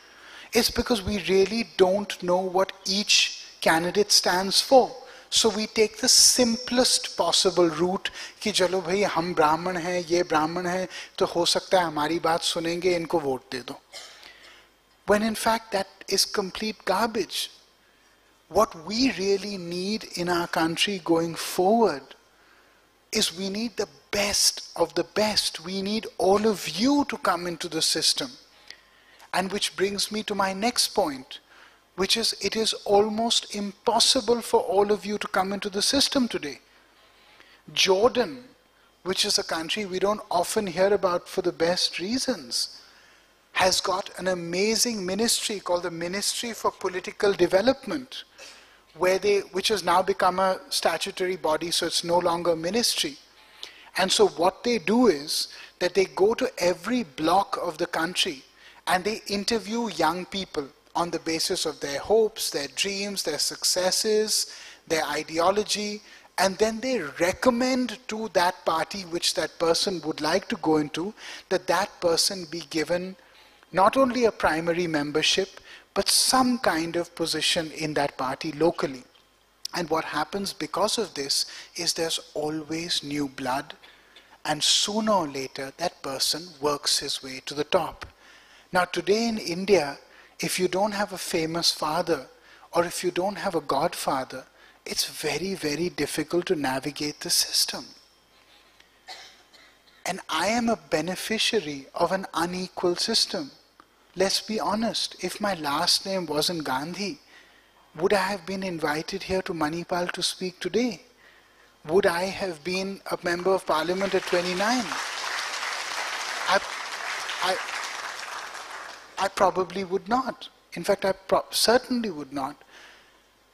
It's because we really don't know what each candidate stands for. So we take the simplest possible route कि चलो भाई हम ब्राह्मण हैं, ये ब्राह्मण हैं, तो हो सकता है हमारी बात सुनेंगे, इनको वोट दे दो. When in fact that is complete garbage. What we really need in our country going forward is we need the best of the best. We need all of you to come into the system. And which brings me to my next point, which is it is almost impossible for all of you to come into the system today. Jordan, which is a country we don't often hear about for the best reasons, has got an amazing ministry called the Ministry for Political Development, which has now become a statutory body, so it's no longer a ministry. And so what they do is that they go to every block of the country and they interview young people on the basis of their hopes, their dreams, their successes, their ideology, and then they recommend to that party which that person would like to go into, that that person be given not only a primary membership, but some kind of position in that party locally. And what happens because of this is there's always new blood, and sooner or later that person works his way to the top. Now today in India, if you don't have a famous father, or if you don't have a godfather, it's very, very difficult to navigate the system. And I am a beneficiary of an unequal system. Let's be honest, if my last name wasn't Gandhi, would I have been invited here to Manipal to speak today? Would I have been a member of parliament at 29? I probably would not. In fact, I certainly would not.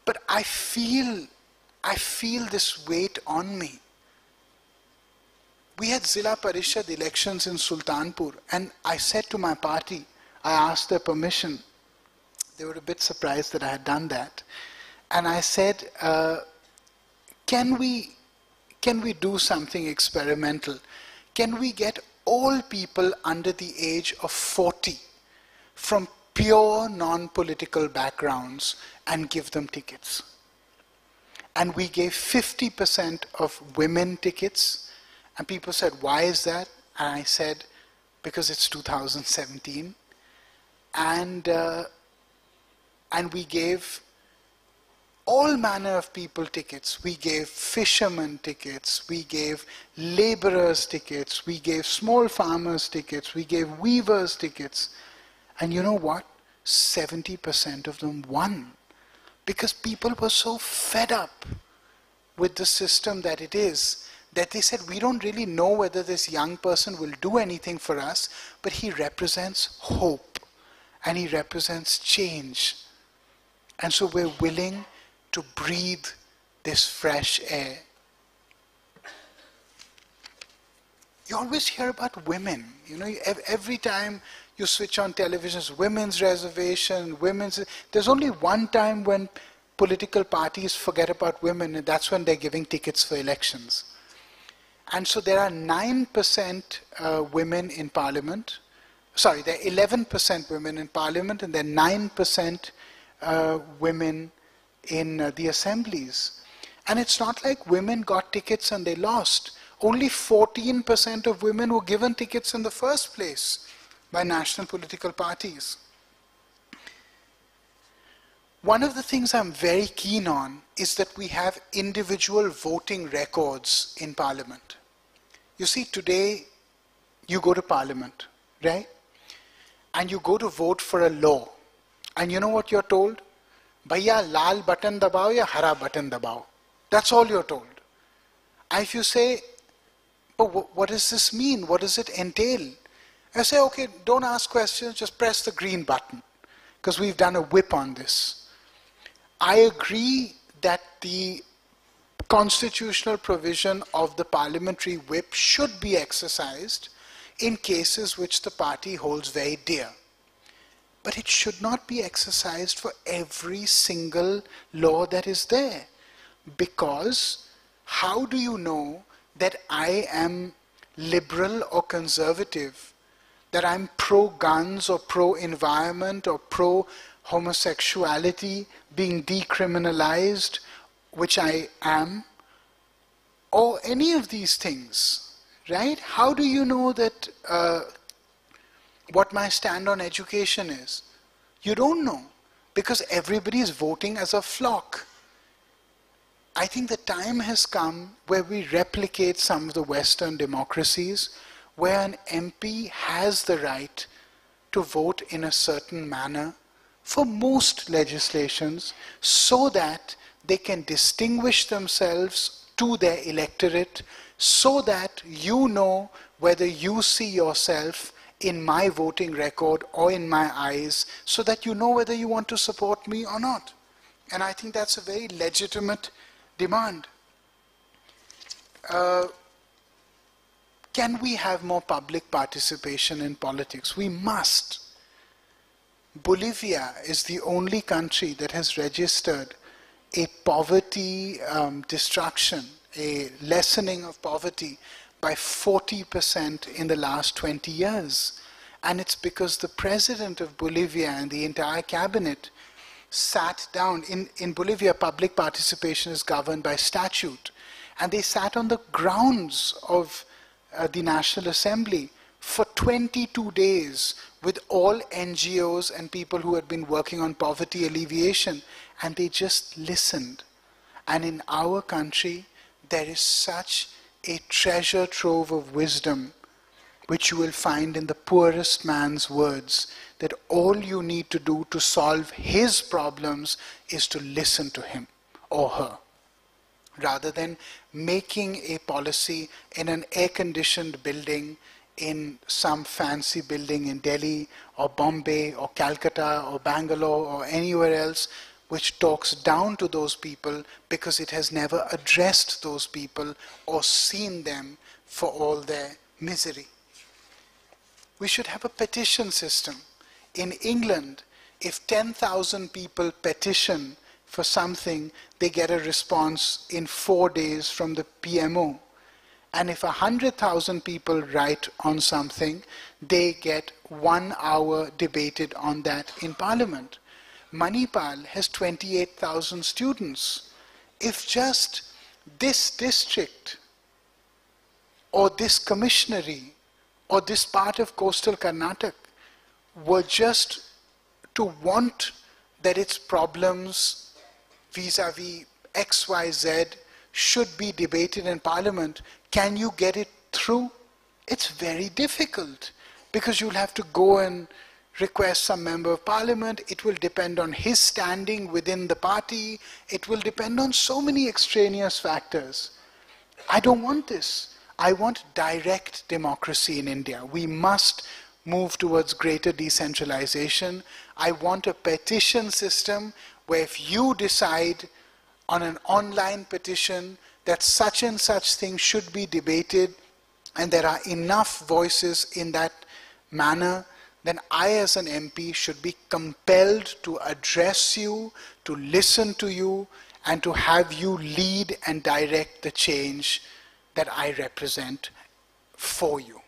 But I feel this weight on me. We had Zilla Parishad elections in Sultanpur, and I said to my party, I asked their permission. They were a bit surprised that I had done that. And I said, can we do something experimental? Can we get all people under the age of 40 from pure non-political backgrounds and give them tickets? And we gave 50% of women tickets. And people said, why is that? And I said, because it's 2017. And we gave all manner of people tickets. We gave fishermen tickets, we gave laborers tickets, we gave small farmers tickets, we gave weavers tickets. And you know what? 70% of them won. Because people were so fed up with the system that it is, that they said, we don't really know whether this young person will do anything for us, but he represents hope. And he represents change. And so we're willing to breathe this fresh air. You always hear about women. You know, every time you switch on television, women's reservation, there's only one time when political parties forget about women, and that's when they're giving tickets for elections. And so there are 9% women in parliament. Sorry, there are 11% women in parliament, and there are 9% women in the assemblies. And it's not like women got tickets and they lost. Only 14% of women were given tickets in the first place by national political parties. One of the things I'm very keen on is that we have individual voting records in Parliament. You see, today you go to Parliament, right? And you go to vote for a law. And you know what you're told? Bhaiya, lal button dabao ya hara button dabao. That's all you're told. And if you say, but what does this mean? What does it entail? I say, okay, don't ask questions, just press the green button. Because we've done a whip on this. I agree that the constitutional provision of the parliamentary whip should be exercised in cases which the party holds very dear. But it should not be exercised for every single law that is there. Because how do you know that I am liberal or conservative, that I'm pro-guns or pro-environment or pro-homosexuality being decriminalized, which I am, or any of these things, right? How do you know that what my stand on education is? You don't know, because everybody is voting as a flock. I think the time has come where we replicate some of the Western democracies, where an MP has the right to vote in a certain manner for most legislations, so that they can distinguish themselves to their electorate, so that you know whether you see yourself in my voting record or in my eyes, so that you know whether you want to support me or not. And I think that's a very legitimate demand. Can we have more public participation in politics? We must. Bolivia is the only country that has registered a poverty destruction, a lessening of poverty by 40% in the last 20 years. And it's because the president of Bolivia and the entire cabinet sat down. In Bolivia, public participation is governed by statute. And they sat on the grounds of the National Assembly for 22 days with all NGOs and people who had been working on poverty alleviation, and they just listened. And in our country, there is such a treasure trove of wisdom which you will find in the poorest man's words, that all you need to do to solve his problems is to listen to him or her, rather than making a policy in an air-conditioned building in some fancy building in Delhi or Bombay or Calcutta or Bangalore or anywhere else, which talks down to those people because it has never addressed those people or seen them for all their misery. We should have a petition system. In England, if 10,000 people petition for something, they get a response in 4 days from the PMO. And if 100,000 people write on something, they get 1 hour debated on that in Parliament. Manipal has 28,000 students. If just this district or this commissionary or this part of coastal Karnataka were just to want that its problems vis-a-vis XYZ should be debated in Parliament, can you get it through? It's very difficult, because you'll have to go and request some member of Parliament. It will depend on his standing within the party. It will depend on so many extraneous factors. I don't want this. I want direct democracy in India. We must move towards greater decentralization. I want a petition system where if you decide on an online petition that such and such thing should be debated, and there are enough voices in that manner, then I as an MP should be compelled to address you, to listen to you, and to have you lead and direct the change that I represent for you.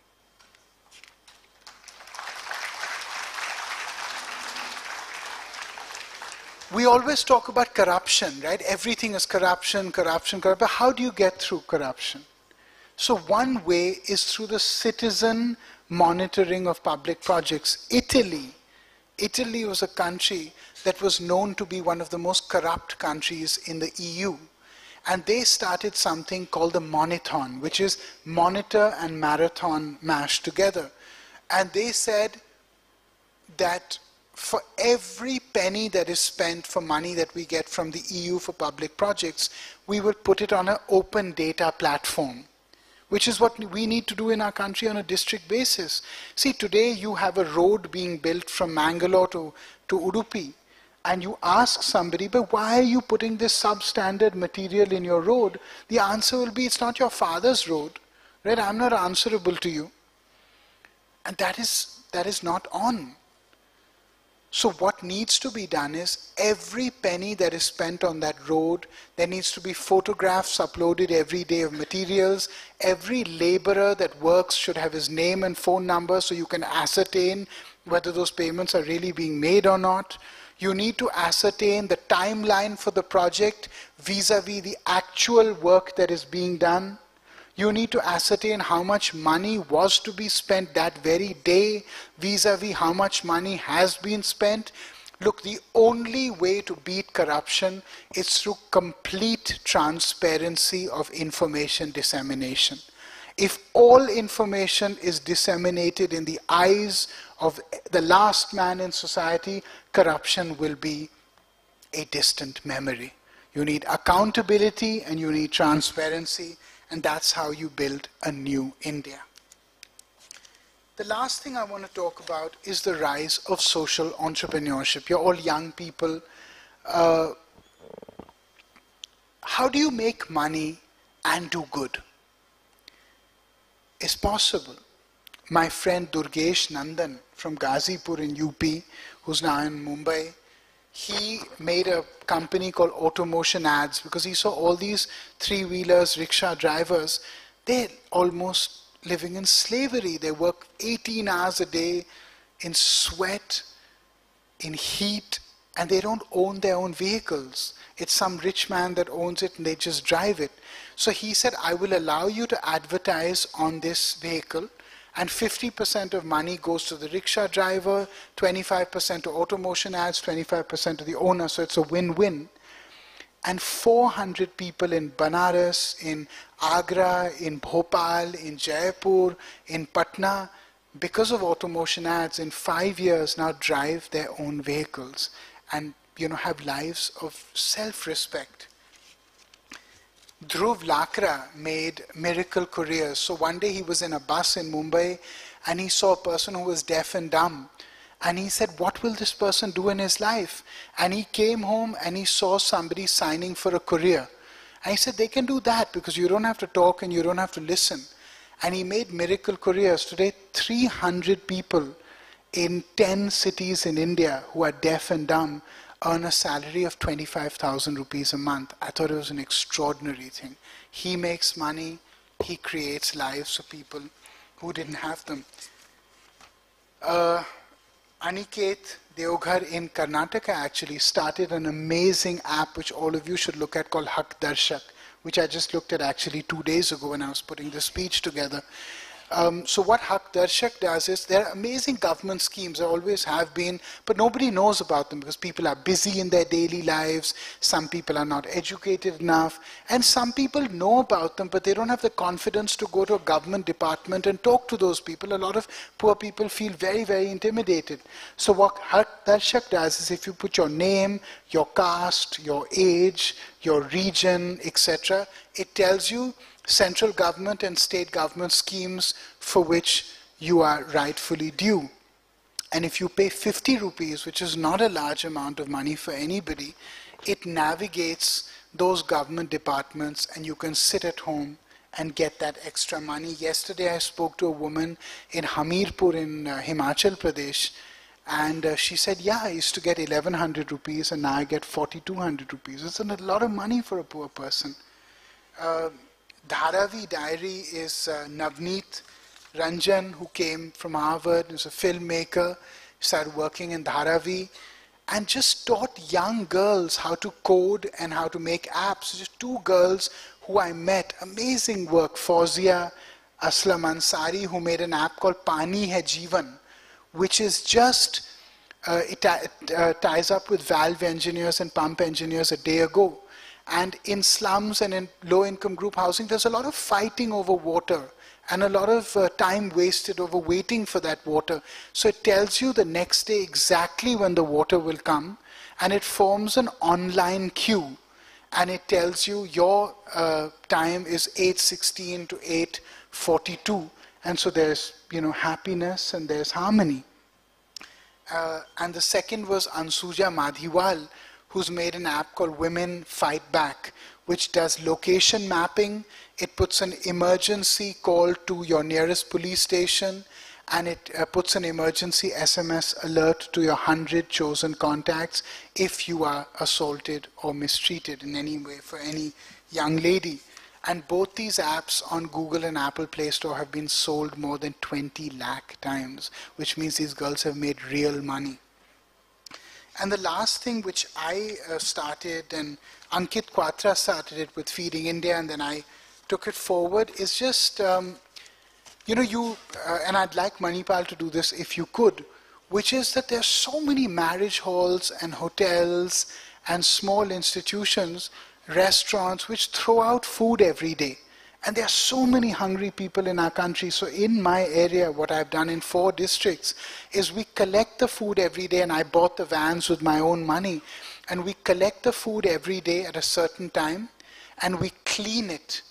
We always talk about corruption, right? Everything is corruption, corruption, corruption. But how do you get through corruption? So one way is through the citizen monitoring of public projects. Italy Italy was a country that was known to be one of the most corrupt countries in the EU. And they started something called the Monithon, which is monitor and marathon mashed together. And they said that for every penny that is spent for money that we get from the EU for public projects, we will put it on an open data platform, which is what we need to do in our country on a district basis. See, today you have a road being built from Mangalore to Udupi, and you ask somebody, but why are you putting this substandard material in your road? The answer will be, it's not your father's road, right? I'm not answerable to you. And that is not on. So what needs to be done is every penny that is spent on that road, there needs to be photographs uploaded every day of materials. Every laborer that works should have his name and phone number so you can ascertain whether those payments are really being made or not. You need to ascertain the timeline for the project vis-a-vis the actual work that is being done. You need to ascertain how much money was to be spent that very day vis-a-vis how much money has been spent. Look, the only way to beat corruption is through complete transparency of information dissemination. If all information is disseminated in the eyes of the last man in society, corruption will be a distant memory. You need accountability and you need transparency. And that's how you build a new India. The last thing I want to talk about is the rise of social entrepreneurship. You're all young people. How do you make money and do good? It's possible. My friend Durgesh Nandan from Ghazipur in UP, who's now in Mumbai, he made a company called Automotion Ads because he saw all these three-wheelers, rickshaw drivers, they're almost living in slavery. They work 18 hours a day in sweat, in heat, and they don't own their own vehicles. It's some rich man that owns it and they just drive it. So he said, I will allow you to advertise on this vehicle, and 50% of money goes to the rickshaw driver, 25% to Automotion Ads, 25% to the owner, so it's a win-win. And 400 people in Banaras, in Agra, in Bhopal, in Jaipur, in Patna, because of Automotion Ads, in 5 years now drive their own vehicles and have lives of self-respect. Dhruv Lakra made miracle couriers. So one day he was in a bus in Mumbai and he saw a person who was deaf and dumb. And he said, what will this person do in his life? And he came home and he saw somebody signing for a courier. And he said, they can do that because you don't have to talk and you don't have to listen. And he made miracle couriers. Today, 300 people in 10 cities in India who are deaf and dumb earn a salary of 25,000 rupees a month. I thought it was an extraordinary thing. He makes money, he creates lives for people who didn't have them. Aniket Deoghar in Karnataka actually started an amazing app which all of you should look at called Hak Darshak, which I just looked at actually 2 days ago when I was putting the speech together. So what Hak Darshak does is, there are amazing government schemes, there always have been, but nobody knows about them because people are busy in their daily lives, some people are not educated enough, and some people know about them, but they don't have the confidence to go to a government department and talk to those people. A lot of poor people feel very, very intimidated. So what Hak Darshak does is, if you put your name, your caste, your age, your region, etc., it tells you central government and state government schemes for which you are rightfully due. And if you pay 50 rupees, which is not a large amount of money for anybody, it navigates those government departments and you can sit at home and get that extra money. Yesterday I spoke to a woman in Hamirpur in Himachal Pradesh, and she said, yeah, I used to get 1100 rupees and now I get 4200 rupees. It's a lot of money for a poor person. Dharavi Diary is Navneet Ranjan, who came from Harvard, who's a filmmaker, started working in Dharavi, and just taught young girls how to code and how to make apps. Just 2 girls who I met, amazing work. Fauzia Aslam Ansari, who made an app called Pani Hai Jeevan, which is just it ties up with valve engineers and pump engineers a day ago. And in slums and in low-income group housing, there's a lot of fighting over water and a lot of time wasted over waiting for that water. So it tells you the next day exactly when the water will come, and it forms an online queue. And it tells you your time is 8:16 to 8:42. And so there's, happiness and there's harmony. And the second was Ansuja Madhiwal, who's made an app called Women Fight Back, which does location mapping. It puts an emergency call to your nearest police station, and it puts an emergency SMS alert to your 100 chosen contacts if you are assaulted or mistreated in any way for any young lady. And both these apps on Google and Apple Play Store have been sold more than 20 lakh times, which means these girls have made real money. And the last thing which I started, and Ankit Quatra started it with Feeding India, and then I took it forward, is just, and I'd like Manipal to do this if you could, which is that there's so many marriage halls and hotels and small institutions, restaurants, which throw out food every day. And there are so many hungry people in our country. So in my area, what I've done in 4 districts is we collect the food every day, and I bought the vans with my own money. And we collect the food every day at a certain time, and we clean it.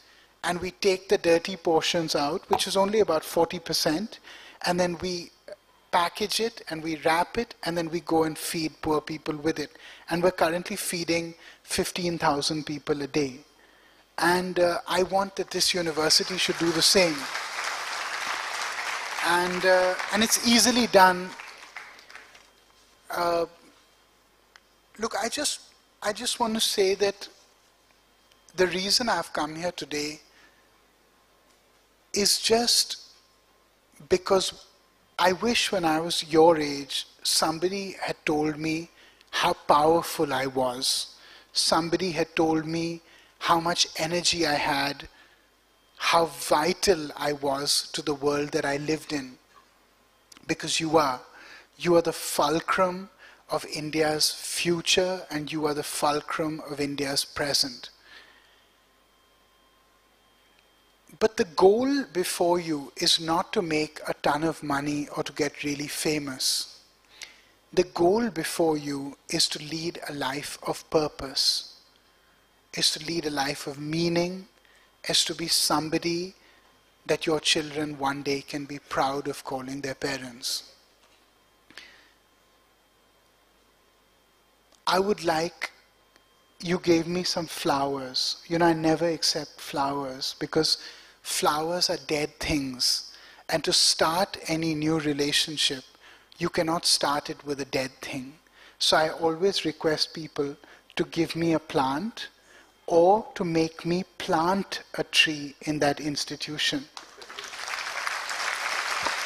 And we take the dirty portions out, which is only about 40%. And then we package it, and we wrap it, and then we go and feed poor people with it. And we're currently feeding 15,000 people a day. And I want that this university should do the same. And it's easily done. Look, I just want to say that the reason I've come here today is just because I wish when I was your age, somebody had told me how powerful I was. Somebody had told me how much energy I had, how vital I was to the world that I lived in. Because you are the fulcrum of India's future, and you are the fulcrum of India's present. But the goal before you is not to make a ton of money or to get really famous. The goal before you is to lead a life of purpose, is to lead a life of meaning, is to be somebody that your children one day can be proud of calling their parents. I would like, you gave me some flowers. I never accept flowers because flowers are dead things. And to start any new relationship, you cannot start it with a dead thing. So I always request people to give me a plant or to make me plant a tree in that institution.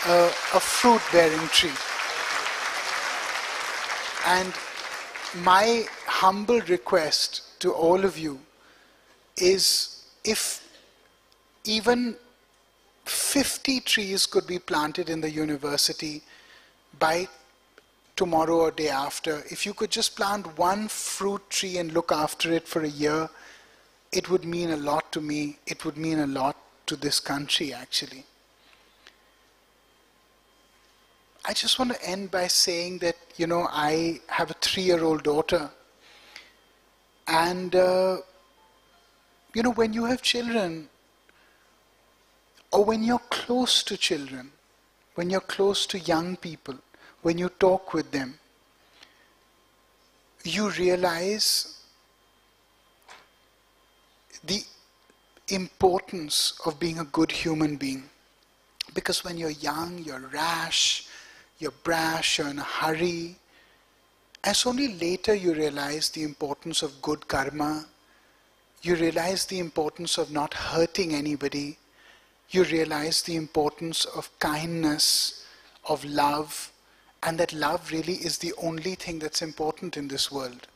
A fruit-bearing tree. And my humble request to all of you is, if even 50 trees could be planted in the university by tomorrow or day after, if you could just plant one fruit tree and look after it for a year, it would mean a lot to me. It would mean a lot to this country, actually. I just want to end by saying that, I have a 3-year-old daughter. And, when you have children, or when you're close to children, when you're close to young people, when you talk with them, you realize the importance of being a good human being. Because when you're young, you're rash, you're brash, you're in a hurry. And it's only later you realize the importance of good karma. You realize the importance of not hurting anybody. You realize the importance of kindness, of love, and that love really is the only thing that's important in this world.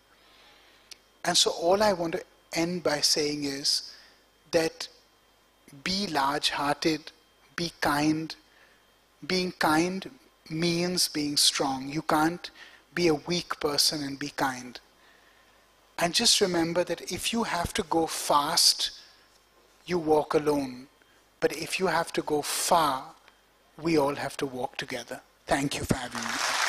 And so all I want to end by saying is that be large-hearted, be kind. Being kind means being strong. You can't be a weak person and be kind. And just remember that if you have to go fast, you walk alone. But if you have to go far, we all have to walk together. Thank you for having me.